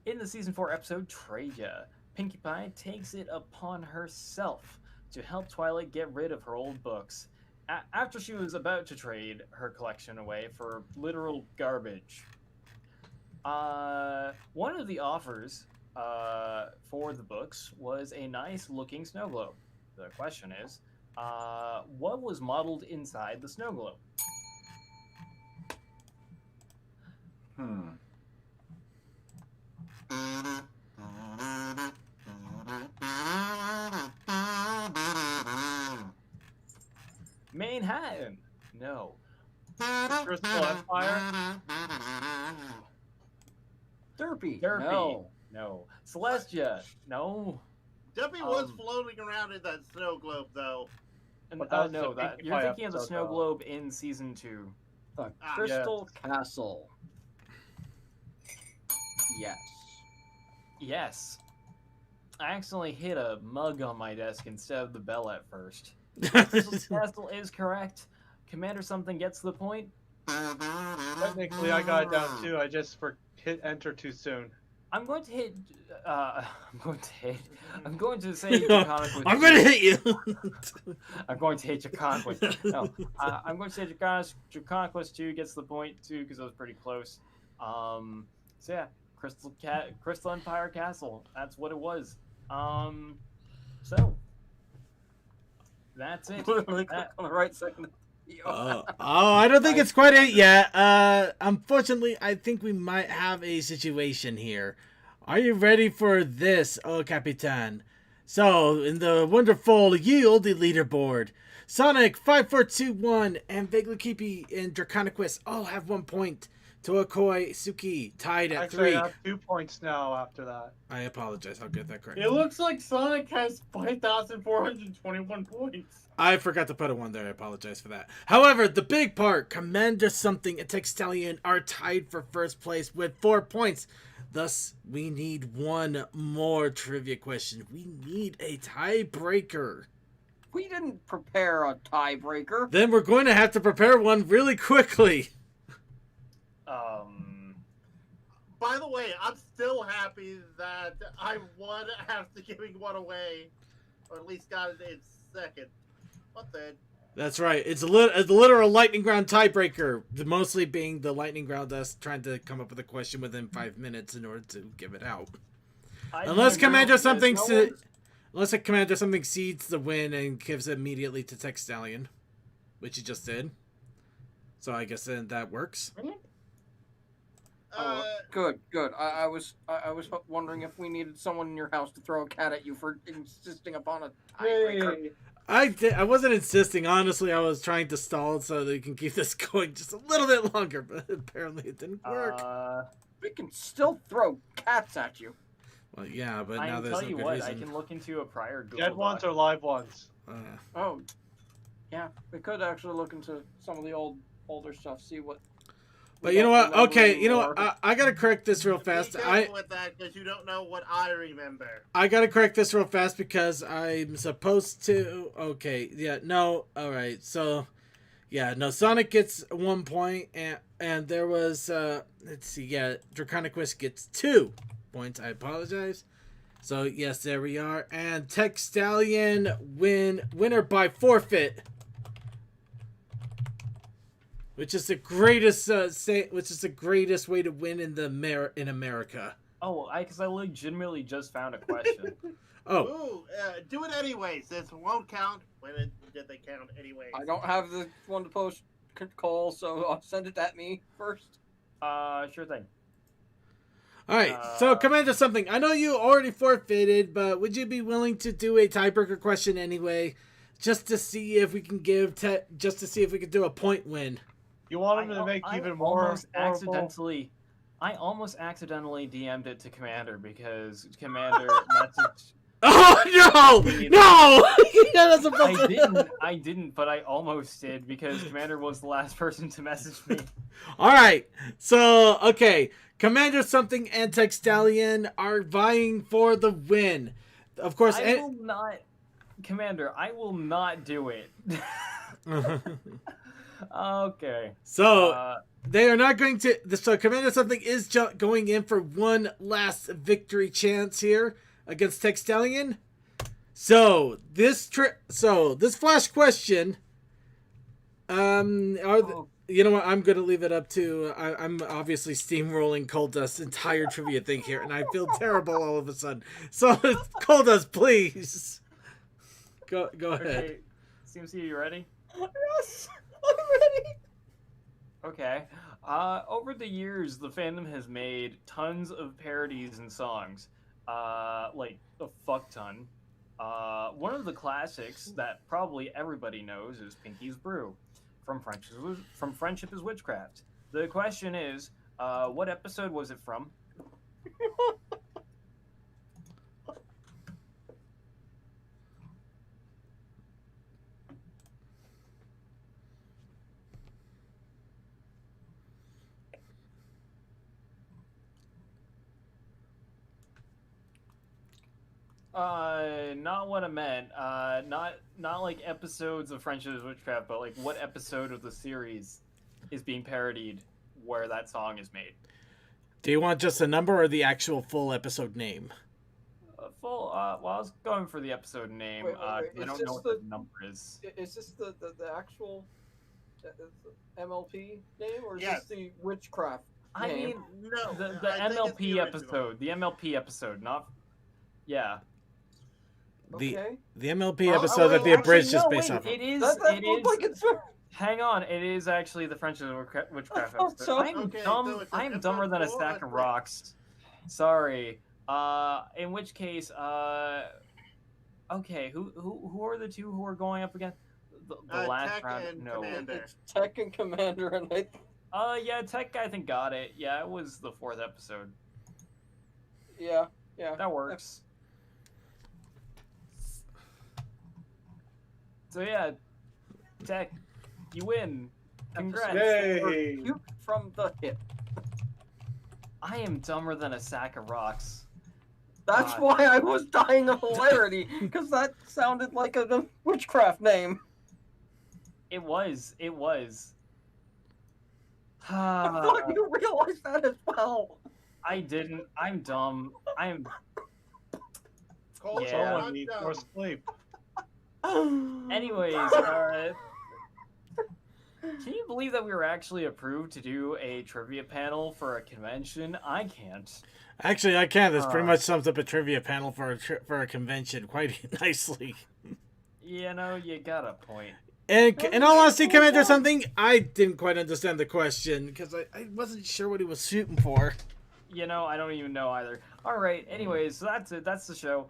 In the season 4 episode Treya, Pinkie Pie takes it upon herself to help Twilight get rid of her old books after she was about to trade her collection away for literal garbage. One of the offers for the books was a nice looking snow globe. The question is, what was modeled inside the snow globe? Manhattan. No. Crystal Empire? Derpy. Derpy. No. No. Celestia. No. Debbie was floating around in that snow globe, though. And, But that was no, the that Pinkie you're Pie thinking of the episode, snow though. globe in season 2. The Ah, Crystal Castle. Yes. Yes. I accidentally hit a mug on my desk instead of the bell at first. Crystal Castle is correct. Commander something gets the point. Technically, I got it down too. I just hit enter too soon. I'm going to hit. I'm going to say Draconic with I'm going to hit you. I'm going to hit Draconic with. No, I'm going to say Draconic with 2 gets the point too because I was pretty close. So yeah, Crystal Empire Castle. That's what it was. So that's it. Literally click on the right second. I don't think it's quite it yet. Unfortunately, I think we might have a situation here. Are you ready for this, oh Capitan? So, in the wonderful yield leaderboard, Sonic 5421 and Vaguely Creepy and Draconicus all have 1 point. Toakoi Suki tied at Actually, 3. I have 2 points now after that. I apologize. I'll get that correct. It looks like Sonic has 5,421 points. I forgot to put a 1 there. I apologize for that. However, the big part, Commander Something and Textalion are tied for first place with 4 points. Thus, we need one more trivia question. We need a tiebreaker. We didn't prepare a tiebreaker. Then we're going to have to prepare one really quickly. By the way, I'm still happy that I won after giving one away, or at least got it in second. What the? That's right. It's a literal lightning round tiebreaker. Mostly being the lightning round us trying to come up with a question within 5 minutes in order to give it out. Unless Commander Something cedes the win and gives it immediately to Textalion, which he just did. So I guess then that works. Good. I was wondering if we needed someone in your house to throw a cat at you for insisting upon a tiebreaker. I wasn't insisting. Honestly, I was trying to stall so that we can keep this going just a little bit longer, but apparently it didn't work. We can still throw cats at you. Well, yeah, but I now can there's tell no you good what, reason. I can look into a prior Google Dead ones Doc. or live ones? Oh, yeah. We could actually look into some of the older stuff, see what. But you know what? Okay, you know what? I gotta correct this real fast. Be careful with that because you don't know what I remember. I gotta correct this real fast because I'm supposed to. Okay, yeah, no, all right. So, yeah, no. Sonic gets 1 point, and there was let's see, yeah, Draconic Wish gets 2 points. I apologize. So yes, there we are, and Tech Stallion winner by forfeit. Which is the greatest which is the greatest way to win in in America. Oh, because I legitimately just found a question. Oh. Ooh, do it anyway, since it won't count. Did they count anyway? I don't have the one to post call, so send it at me first. Sure thing. All right, so Commander something. I know you already forfeited, but would you be willing to do a tiebreaker question anyway, just to see if we can just to see if we could do a point win? You want him to make even more I almost accidentally DM'd it to Commander because Commander messaged. Oh no! No! I didn't, but I almost did because Commander was the last person to message me. All right, so okay, Commander something and Tech Stallion are vying for the win. Of course, I will not, Commander. I will not do it. Okay. So they are not going to. So Commander something is going in for one last victory chance here against Tech Stallion. So this flash question. You know what? I'm going to leave it up to. I'm obviously steamrolling Coaldust's entire trivia thing here, and I feel terrible all of a sudden. So Coaldust, please go ahead. Okay. CMC, you ready? Yes, I'm ready. Okay. Over the years, the fandom has made tons of parodies and songs. Like a fuck ton. One of the classics that probably everybody knows is Pinky's Brew from Friendship is Witchcraft. The question is, what episode was it from? Not what I meant. Not like episodes of Friendship is Witchcraft, but like what episode of the series is being parodied where that song is made. Do you want just a number or the actual full episode name? Well, I was going for the episode name. Wait. I don't know what the number is. Is this the actual MLP name, or is Yes. this the witchcraft I name? mean, No, the I think it's MLP the episode. The MLP episode, not. Yeah. Okay. The MLP Oh, episode that the actually, abridged is no, based wait, off of. It is. That It looked is. like it's. Hang on, it is actually the Friendship is Witchcraft thought episode. so. I'm Okay, dumb. so it's I'm episode dumber than a 4 stack or of 3? rocks. Sorry. In which case, okay, who are the two who are going up against the last Tech round? and No. Commander. It's Tech and Commander, and Yeah, Tech I think got it. Yeah, it was the 4th episode. yeah. That works. So yeah, Tech, you win. Congrats. Yay! Puke from the hip. I am dumber than a sack of rocks. That's God. why I was dying of hilarity, because that sounded like a witchcraft name. It was. I thought you realized that as well. I didn't. I'm dumb. I'm. Cold, Yeah. Someone not needs dumb. more sleep. Anyways, can you believe that we were actually approved to do a trivia panel for a convention? I can't. Actually, I can. This pretty much sums up a trivia panel for a convention quite nicely. You know, you got a point. And in all honesty, Commander something, I didn't quite understand the question because I wasn't sure what he was shooting for. You know, I don't even know either. All right. Anyways, so that's it. That's the show.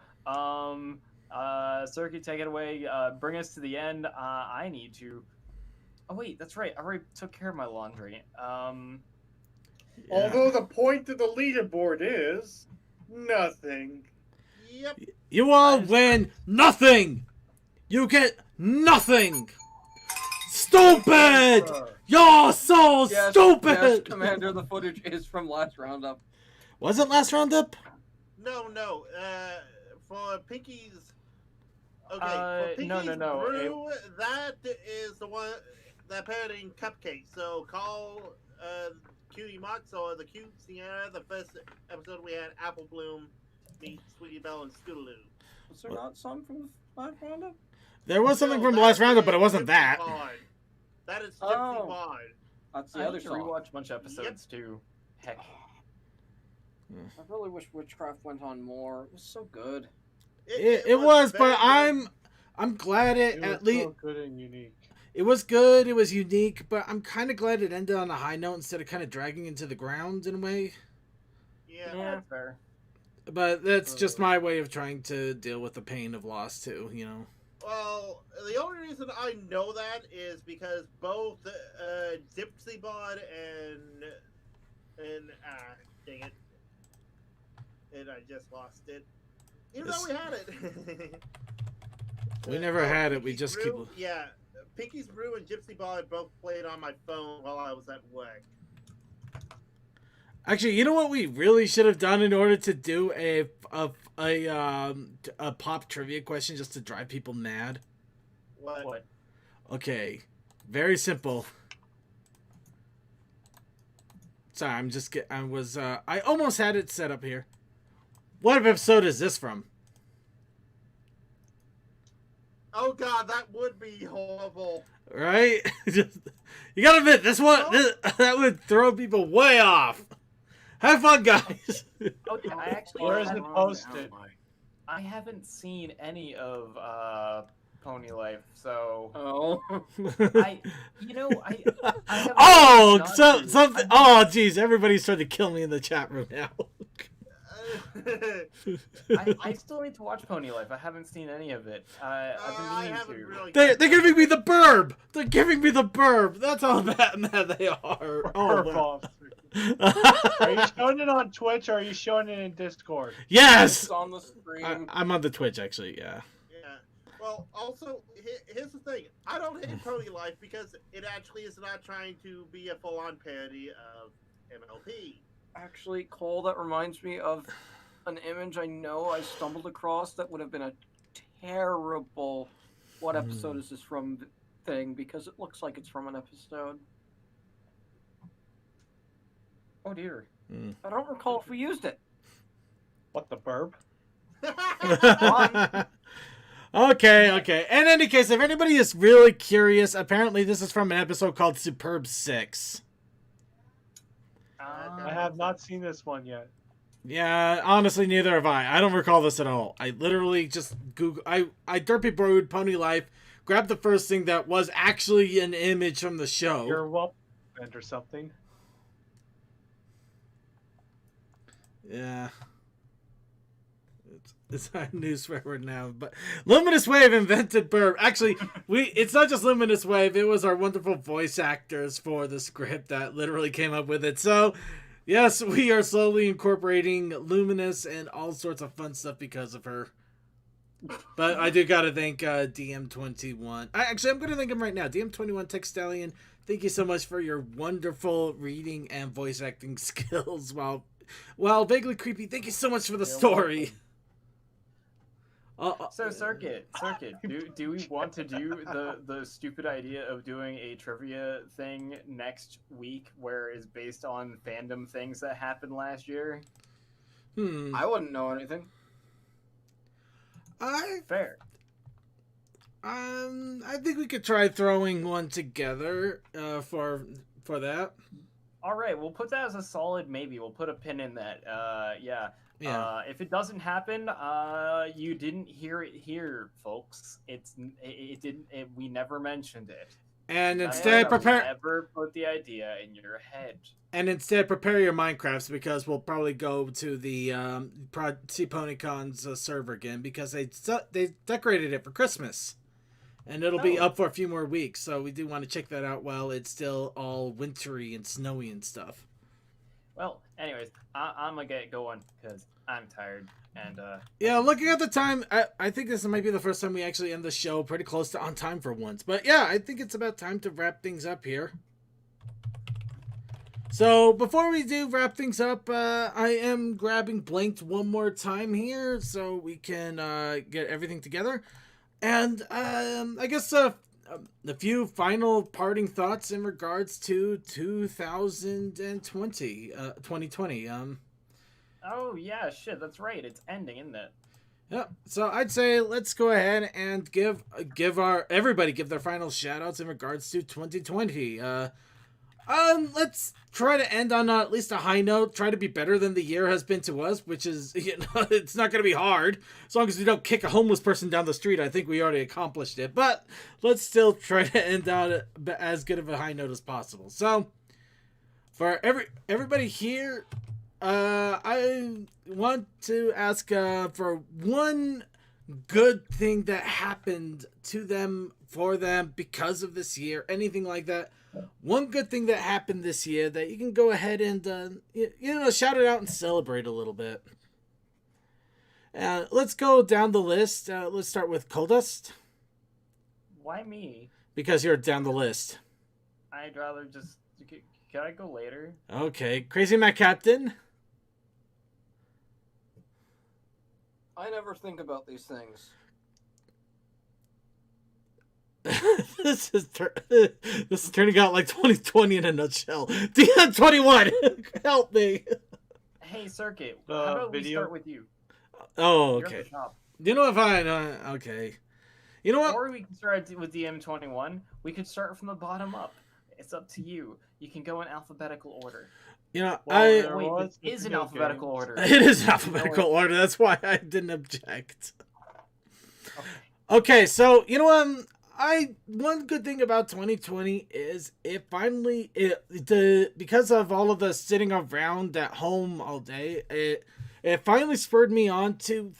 Circuit, take it away. Bring us to the end. I need to. Oh wait, that's right. I already took care of my laundry. Although the point of the leaderboard is nothing. Yep. You all win nothing. You get nothing. Stupid. Y'all so stupid! Yes, Commander, the footage is from last roundup. Was it last roundup? No. For Pinky's. Okay, for Pinky's no. Brew, that is the one that parodying Cupcake. So call Cutie Mox or the Cute Sierra. The first episode we had Apple Bloom meet Sweetie Belle and Scootaloo. Was there not some from last roundup? There was something from the last roundup, but it wasn't that. That is Gypsy Bard. That's the I other need to song. rewatch a bunch of episodes too. Heck. I really wish Witchcraft went on more. It was so good. It was, but very I'm glad it It at was least so good and unique. it was good. It was unique, but I'm kind of glad it ended on a high note instead of kind of dragging into the ground in a way. Yeah. That's fair. But that's just my way of trying to deal with the pain of loss too. You know. Well, the only reason I know that is because both Gypsy Bard and dang it, and I just lost it. Even though we had it. We never had it. We Pinky's just Brew, keep. Yeah, Pinky's Brew and Gypsy Bard both played on my phone while I was at work. Actually, you know what we really should have done in order to do a pop trivia question just to drive people mad? What? Okay, very simple. Sorry, I almost had it set up here. What episode is this from? Oh God, that would be horrible. Right? You gotta admit, that would throw people way off. Have fun, guys. Okay, I actually Where is it haven't- posted? I haven't seen any of Pony Life, so Oh. I have Oh, not so to. something. Oh, geez, everybody's trying to kill me in the chat room now. I still need to watch Pony Life. I haven't seen any of it. I've been I meaning haven't to. really. They're giving me the burb. They're giving me the burb. That's how mad they are. Oh, wow. Are you showing it on Twitch or are you showing it in Discord? Yes. It's on the screen. I'm on the Twitch actually. Yeah. Yeah. Well, also, here's the thing. I don't hate Pony Life because it actually is not trying to be a full-on parody of MLP. Actually, Cole, that reminds me of an image I know I stumbled across that would have been a terrible "what episode is this from" thing, because it looks like it's from an episode. Oh dear. I don't recall if we used it. What, the burb? Okay. In any case, if anybody is really curious, apparently this is from an episode called Superb 6. I have not seen this one yet. Yeah, honestly, neither have I. I don't recall this at all. I literally just Google. I Derpy Brood Pony Life, grabbed the first thing that was actually an image from the show. You're welcome or something. Yeah. It's our new swear word now, but Luminous Wave invented burp. Actually, it's not just Luminous Wave, it was our wonderful voice actors for the script that literally came up with it. So, yes, we are slowly incorporating Luminous and all sorts of fun stuff because of her. But I do gotta thank DM21. I'm gonna thank him right now. DM21 Tech Stallion, thank you so much for your wonderful reading and voice acting skills. While vaguely creepy, thank you so much for the story. So Circuit, do we want to do the stupid idea of doing a trivia thing next week where it's based on fandom things that happened last year? I wouldn't know anything. Fair. I think we could try throwing one together for that. All right, we'll put that as a solid maybe. We'll put a pin in that. Yeah. If it doesn't happen, you didn't hear it here, folks. It didn't. We never mentioned it. And instead, prepare. Never put the idea in your head. And instead, prepare your Minecrafts because we'll probably go to the CPonyCon's server again because they decorated it for Christmas, and it'll be up for a few more weeks. So we do want to check that out while it's still all wintry and snowy and stuff. Well, anyways, I'm gonna get going because I'm tired and yeah, looking at the time, I think this might be the first time we actually end the show pretty close to on time for once. But yeah, I think it's about time to wrap things up here. So before we do wrap things up, I am grabbing Blanked one more time here so we can get everything together. And I guess a few final parting thoughts in regards to 2020. Oh yeah, shit, that's right. It's ending, isn't it? Yeah. So I'd say let's go ahead and give everybody their final shout outs in regards to 2020. Let's try to end on at least a high note. Try to be better than the year has been to us, which is, it's not going to be hard. As long as we don't kick a homeless person down the street, I think we already accomplished it. But let's still try to end on as good of a high note as possible. So, for everybody here, I want to ask for one good thing that happened to them, for them, because of this year, anything like that. One good thing that happened this year that you can go ahead and shout it out and celebrate a little bit. Let's go down the list. Let's start with Coaldust. Why me? Because you're down the list. I'd rather just. Can I go later? Okay, Crazy Matt Captain. I never think about these things. This is turning out like 2020 in a nutshell. DM21, help me. Hey, Circuit, how about we start with you? Oh, You're at okay. the top. You know, if I okay. You know what? Or we can start with DM21. We could start from the bottom up. It's up to you. You can go in alphabetical order. You know, Wait, it is in alphabetical order. It is alphabetical order. That's why I didn't object. Okay, so you know what? One good thing about 2020 is it finally because of all of the sitting around at home all day, it finally spurred me on to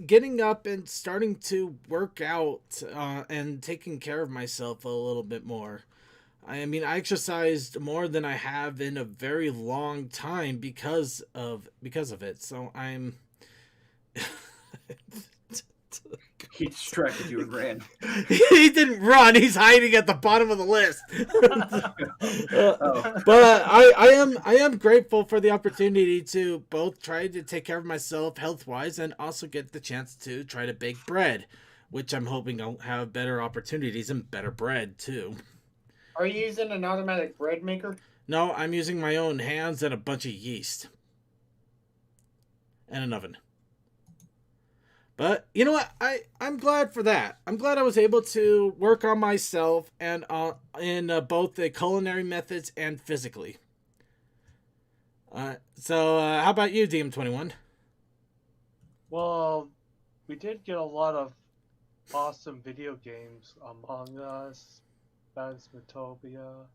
getting up and starting to work out and taking care of myself a little bit more. I mean, I exercised more than I have in a very long time because of it. So I'm. He distracted you and ran. He didn't run. He's hiding at the bottom of the list. But I am grateful for the opportunity to both try to take care of myself health-wise and also get the chance to try to bake bread, which I'm hoping I'll have better opportunities and better bread too. Are you using an automatic bread maker? No, I'm using my own hands and a bunch of yeast. And an oven. But, you know what? I'm glad for that. I'm glad I was able to work on myself and in both the culinary methods and physically. So, how about you, DM21? Well, we did get a lot of awesome video games. Among Us, Phasmophobia.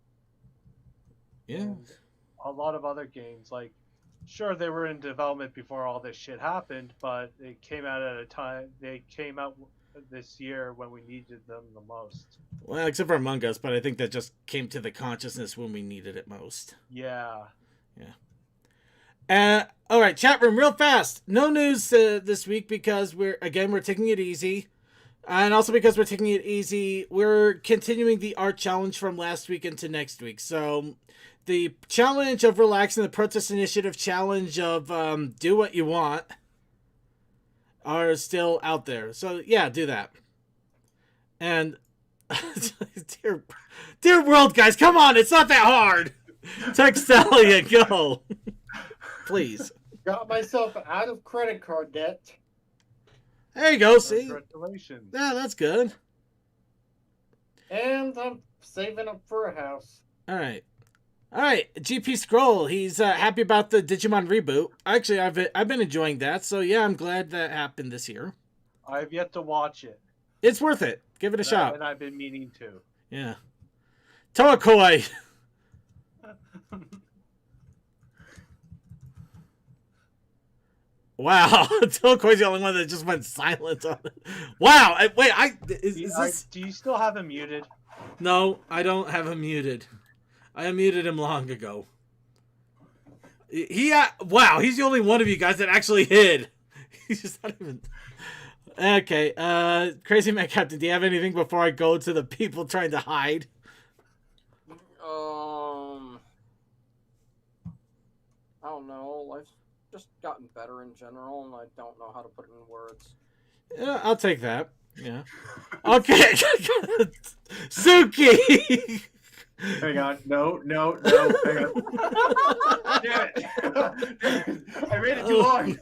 Yeah. And a lot of other games. Like, sure, they were in development before all this shit happened, but they came out at a time. They came out this year when we needed them the most. Well, except for Among Us, but I think that just came to the consciousness when we needed it most. Yeah. All right, chat room, real fast. No news this week because we're taking it easy. And also because we're taking it easy, we're continuing the art challenge from last week into next week. So the challenge of relaxing, the protest initiative challenge of do what you want are still out there. So yeah, do that. And dear world, guys, come on, it's not that hard. Textalia, go. Please. Got myself out of credit card debt. There you go, see? Congratulations. Yeah, that's good. And I'm saving up for a house. All right, GP Scroll, he's happy about the Digimon reboot. Actually, I've been enjoying that, so yeah, I'm glad that happened this year. I've yet to watch it. It's worth it. Give it a shot. And I've been meaning to. Yeah. Toakoi. Wow, Toakoi's the only one that just went silent on it. Wow, wait, is this? Do you still have him muted? No, I don't have him muted. I unmuted him long ago. Wow, he's the only one of you guys that actually hid. He's just not even. Okay, Crazy Man Captain, do you have anything before I go to the people trying to hide? I don't know. Life's just gotten better in general, and I don't know how to put it in words. Yeah, I'll take that. Yeah. Okay. Suki! Hang on. No. Hang on. Damn it. I made it too long.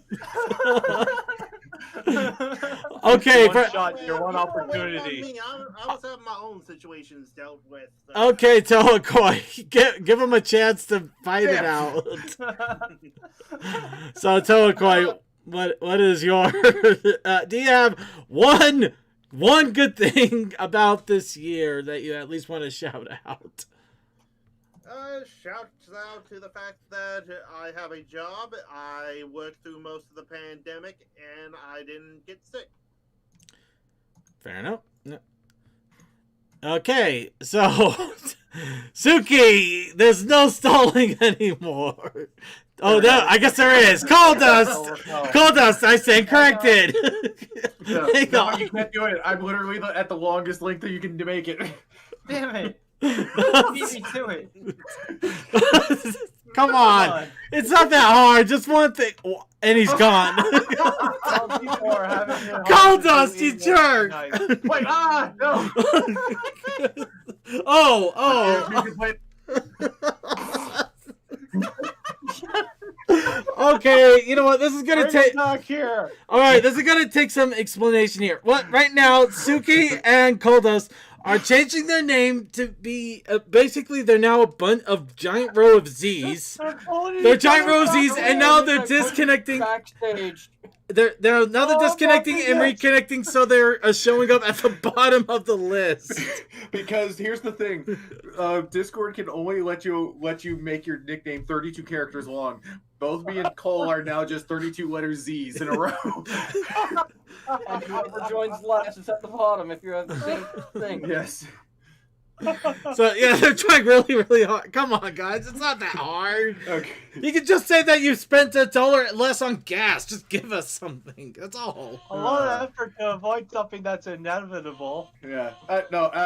Okay. One shot, your one opportunity. I was having my own situations dealt with. Okay, Telekoi. Give him a chance to fight it out. So, Telekoi, what is your... do you have one good thing about this year that you at least want to shout out? Shouts out to the fact that I have a job. I worked through most of the pandemic, and I didn't get sick. Fair enough. Okay, so Suki, there's no stalling anymore. Oh no, I guess there is. Coaldust! Coaldust, I stand corrected. No, you can't do it. I'm literally at the longest length that you can make it. Damn it! Beat me to it. Come on. It's not that hard. Just one thing. And he's gone. Coaldust, you jerk! Wait, no! Oh. Okay, you know what? This is gonna take. All right, this is gonna take some explanation here. What right now, Suki and Coaldust are changing their name to be basically they're now a bunch of giant row of Z's. They're giant row of Z's, and now they're disconnecting. Backstage. They're disconnecting and reconnecting, so they're showing up at the bottom of the list. Because here's the thing, Discord can only let you make your nickname 32 characters long. Both me and Cole are now just 32 letter Z's in a row. And whoever joins last is at the bottom if you have the same thing. Yes. So yeah, they're trying really, really hard. Come on, guys, it's not that hard. Okay. You can just say that you spent $1 less on gas. Just give us something. That's all. A lot of effort to avoid something that's inevitable. Yeah.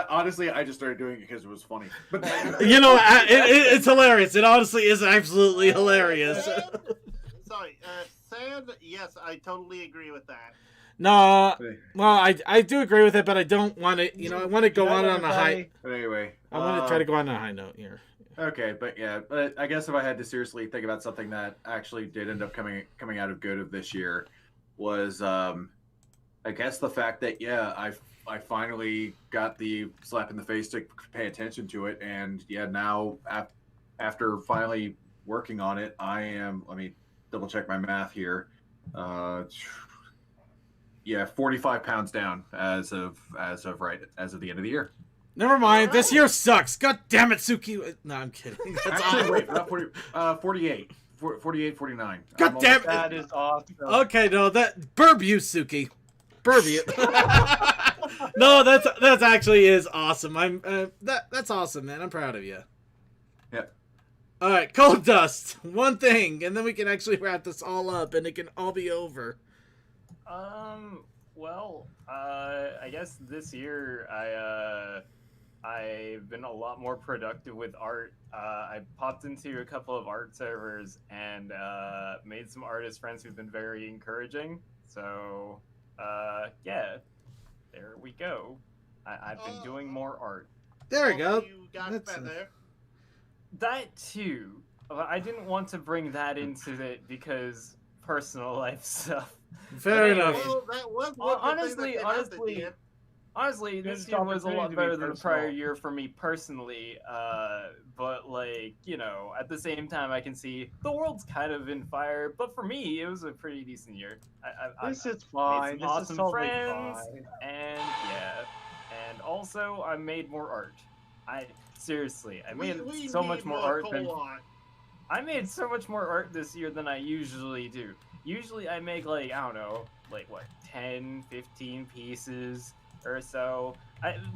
Honestly, I just started doing it because it was funny. But You know, it's hilarious. It honestly is absolutely hilarious. Sorry, Sand. Yes, I totally agree with that. No, well, I do agree with it, but I don't want to. You know, I want to go on a high. But anyway, I want to try to go on a high note here. Okay, but yeah, but I guess if I had to seriously think about something that actually did end up coming out of good of this year, was I guess the fact that I finally got the slap in the face to pay attention to it, and now after finally working on it, I am. Let me double check my math here. 45 pounds down as of the end of the year. Never mind. This year sucks. God damn it, Suki. No, I'm kidding. That's Actually, wait, not 40, 48. 48, 49. God damn it. That is awesome. Okay, no, that burb you, Suki. Burb you. No, that's actually is awesome. That's awesome, man. I'm proud of you. Yep. All right, Coaldust. One thing, and then we can actually wrap this all up, and it can all be over. Well, I guess this year I've been a lot more productive with art. I popped into a couple of art servers and made some artist friends who've been very encouraging. So, yeah, there we go. I've been doing more art. There we go. You got better. That too. I didn't want to bring that into it because personal life stuff. Fair enough. Well, that was honestly, this year was a lot better than the prior year for me personally. But like, you know, at the same time, I can see the world's kind of in fire. But for me, it was a pretty decent year. This is fine. Made some This is awesome totally friends, fine. and yeah, and also I made more art. I made so much more art than. I made so much more art this year than I usually do. Usually I make like, I don't know, like what, 10, 15 pieces or so.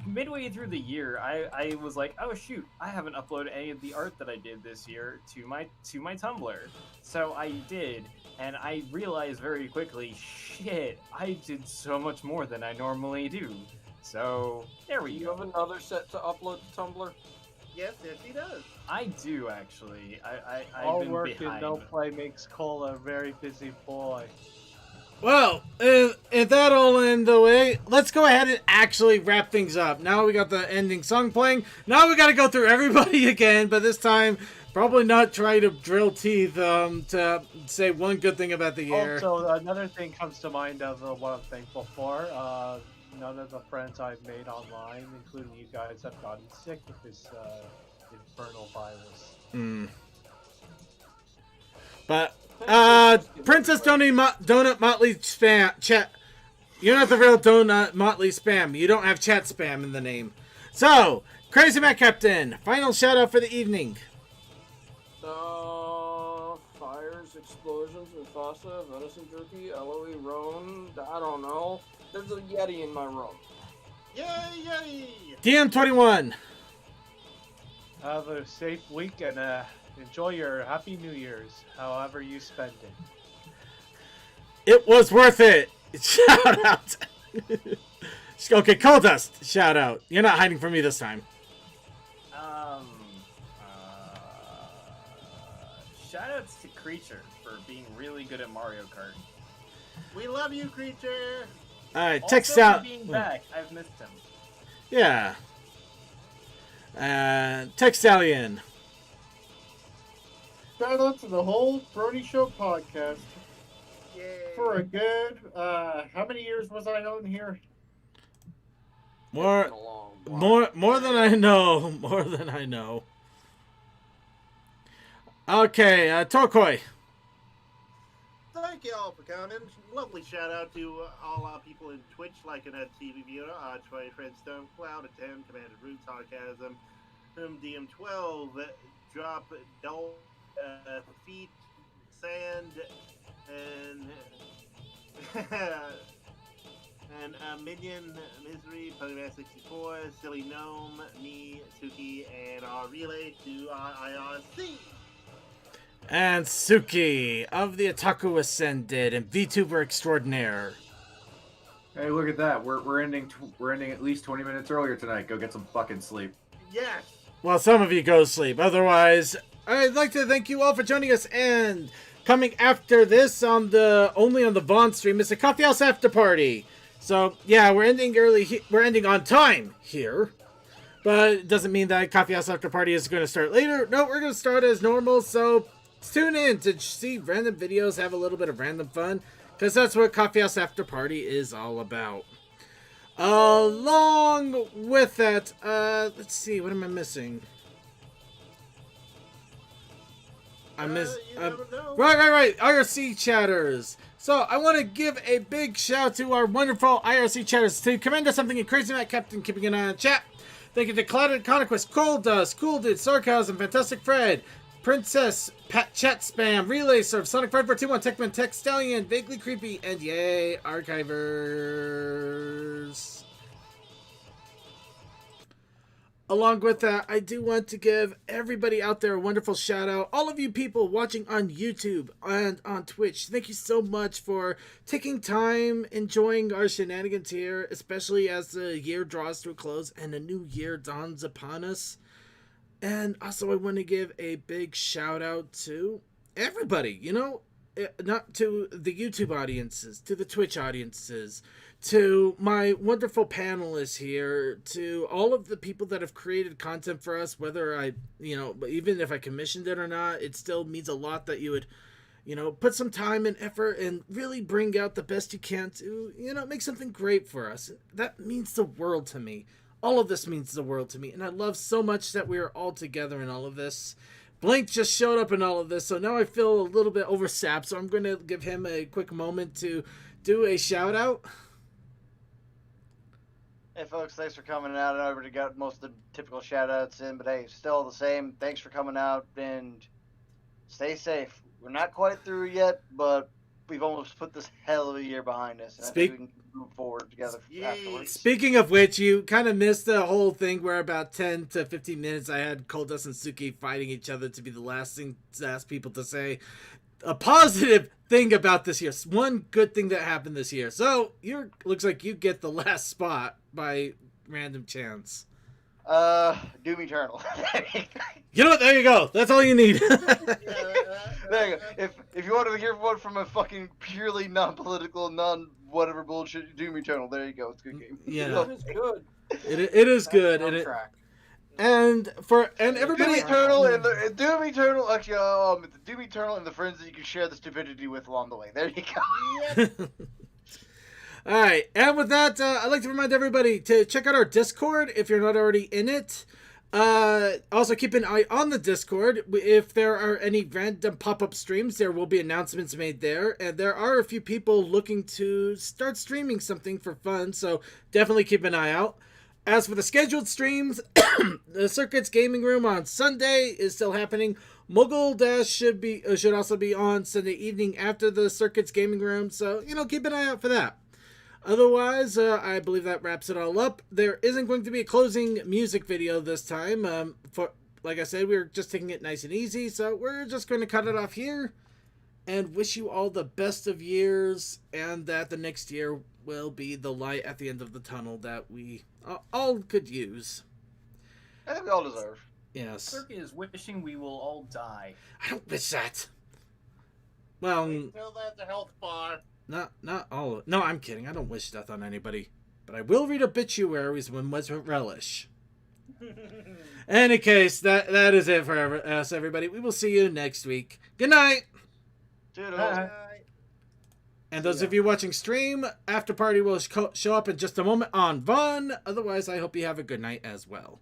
Midway through the year, I was like, oh shoot, I haven't uploaded any of the art that I did this year to my Tumblr. So I did, and I realized very quickly, shit, I did so much more than I normally do. So there we You go. have another set to upload to Tumblr? Yes, he does. I do actually. I've All been work behind. and no play makes Cole a very busy boy. Well, if that all in the way, let's go ahead and actually wrap things up. Now we got the ending song playing. Now we got to go through everybody again, but this time probably not try to drill teeth to say one good thing about the year. Also, another thing comes to mind of what I'm thankful for. None of the friends I've made online, including you guys, have gotten sick with this infernal virus. But Princess Donut Motley spam chat. You're not the real Donut Motley spam. You don't have chat spam in the name. So, Crazy Matt Captain, final shout out for the evening. Fires, explosions, Mufasa, venison jerky, LOE, Roan. I don't know. There's a Yeti in my room. Yay! DM21. Have a safe week and enjoy your Happy New Year's, however you spend it. It was worth it. Shout out. Okay, Coaldust, shout out. You're not hiding from me this time. Shoutouts to Creature for being really good at Mario Kart. We love you, Creature. All right, Also text for out. being back. I've missed him. Yeah. Text Stallion. Shout out to the whole Brony Show podcast. Yay. For a good, how many years was I on here? More Been a long while. more than I know. More than I know. Okay, Torkoy. Thank you all for coming. Lovely shout out to all our people in Twitch, like an TV viewer, Troy, Fred Stone, Cloud, Attend, Commander Root, Sarcasm, DM12, Drop, Dole, Feet, Sand, and Minion, Misery, Pokemon 64, Silly Gnome, me, Suki, and our relay to our IRC. And Suki of the Otaku Ascended and VTuber Extraordinaire. Hey, look at that. We're ending at least 20 minutes earlier tonight. Go get some fucking sleep. Yes. Well, some of you go to sleep. Otherwise, I'd like to thank you all for joining us. And coming after this only on the Vaughn stream is a Coffee House After Party. So yeah, we're ending early. We're ending on time here. But it doesn't mean that Coffee House After Party is going to start later. No, we're going to start as normal. So tune in to see random videos, have a little bit of random fun, because that's what Coffee House After Party is all about. Along with that, let's see, what am I missing? Right. IRC chatters. So I want to give a big shout to our wonderful IRC chatters. To Commander Something and Crazy Matt Captain keeping an eye on chat. Thank you to Cloud and Conquest, Coaldust, Cool Dude, Sarcasm, Fantastic Fred, Princess, Pat Chat Spam, Relay Surf, Sonic 5421, Techman, Tech Stallion, Vaguely Creepy, and yay, Archivers. Along with that, I do want to give everybody out there a wonderful shout out. All of you people watching on YouTube and on Twitch, thank you so much for taking time, enjoying our shenanigans here, especially as the year draws to a close and a new year dawns upon us. And also I want to give a big shout out to everybody, not to the YouTube audiences, to the Twitch audiences, to my wonderful panelists here, to all of the people that have created content for us, whether even if I commissioned it or not, it still means a lot that you would, put some time and effort and really bring out the best you can to, make something great for us. That means the world to me. All of this means the world to me, and I love so much that we are all together in all of this. Blank just showed up in all of this, so now I feel a little bit oversapped, so I'm going to give him a quick moment to do a shout out. Hey folks, thanks for coming out. I already got most of the typical shout outs in, but hey, still the same. Thanks for coming out and stay safe. We're not quite through yet, but we've almost put this hell of a year behind us. And I think we can move forward together afterwards. Speaking of which, you kind of missed the whole thing where about 10 to 15 minutes I had Coaldust and Suki fighting each other to be the last people to say a positive thing about this year. One good thing that happened this year. So looks like you get the last spot by random chance. Doom Eternal. You know what? There you go. That's all you need. There you go. If you wanted to hear one from a fucking purely non-political, non-whatever bullshit, Doom Eternal. There you go. It's a good game. Yeah. It is good. It is good. And everybody. Doom Eternal. Actually, the Doom Eternal and the friends that you can share the stupidity with along the way. There you go. All right, and with that, I'd like to remind everybody to check out our Discord if you're not already in it. Also, keep an eye on the Discord. If there are any random pop-up streams, there will be announcements made there. And there are a few people looking to start streaming something for fun, so definitely keep an eye out. As for the scheduled streams, the Circuits Gaming Room on Sunday is still happening. Mogul Dash should also be on Sunday evening after the Circuits Gaming Room, so, keep an eye out for that. Otherwise, I believe that wraps it all up. There isn't going to be a closing music video this time. Like I said, we're just taking it nice and easy, so we're just going to cut it off here and wish you all the best of years, and that the next year will be the light at the end of the tunnel that we all could use. I think we all deserve. Yes. Circuit is wishing we will all die. I don't wish that. Well, Until that's a health bar. Not all of it. No, I'm kidding. I don't wish death on anybody. But I will read obituaries with relish. In any case, that is it for us, everybody. We will see you next week. Good night. Toodles. And those of you watching stream, After Party will show up in just a moment on Vaughn. Otherwise, I hope you have a good night as well.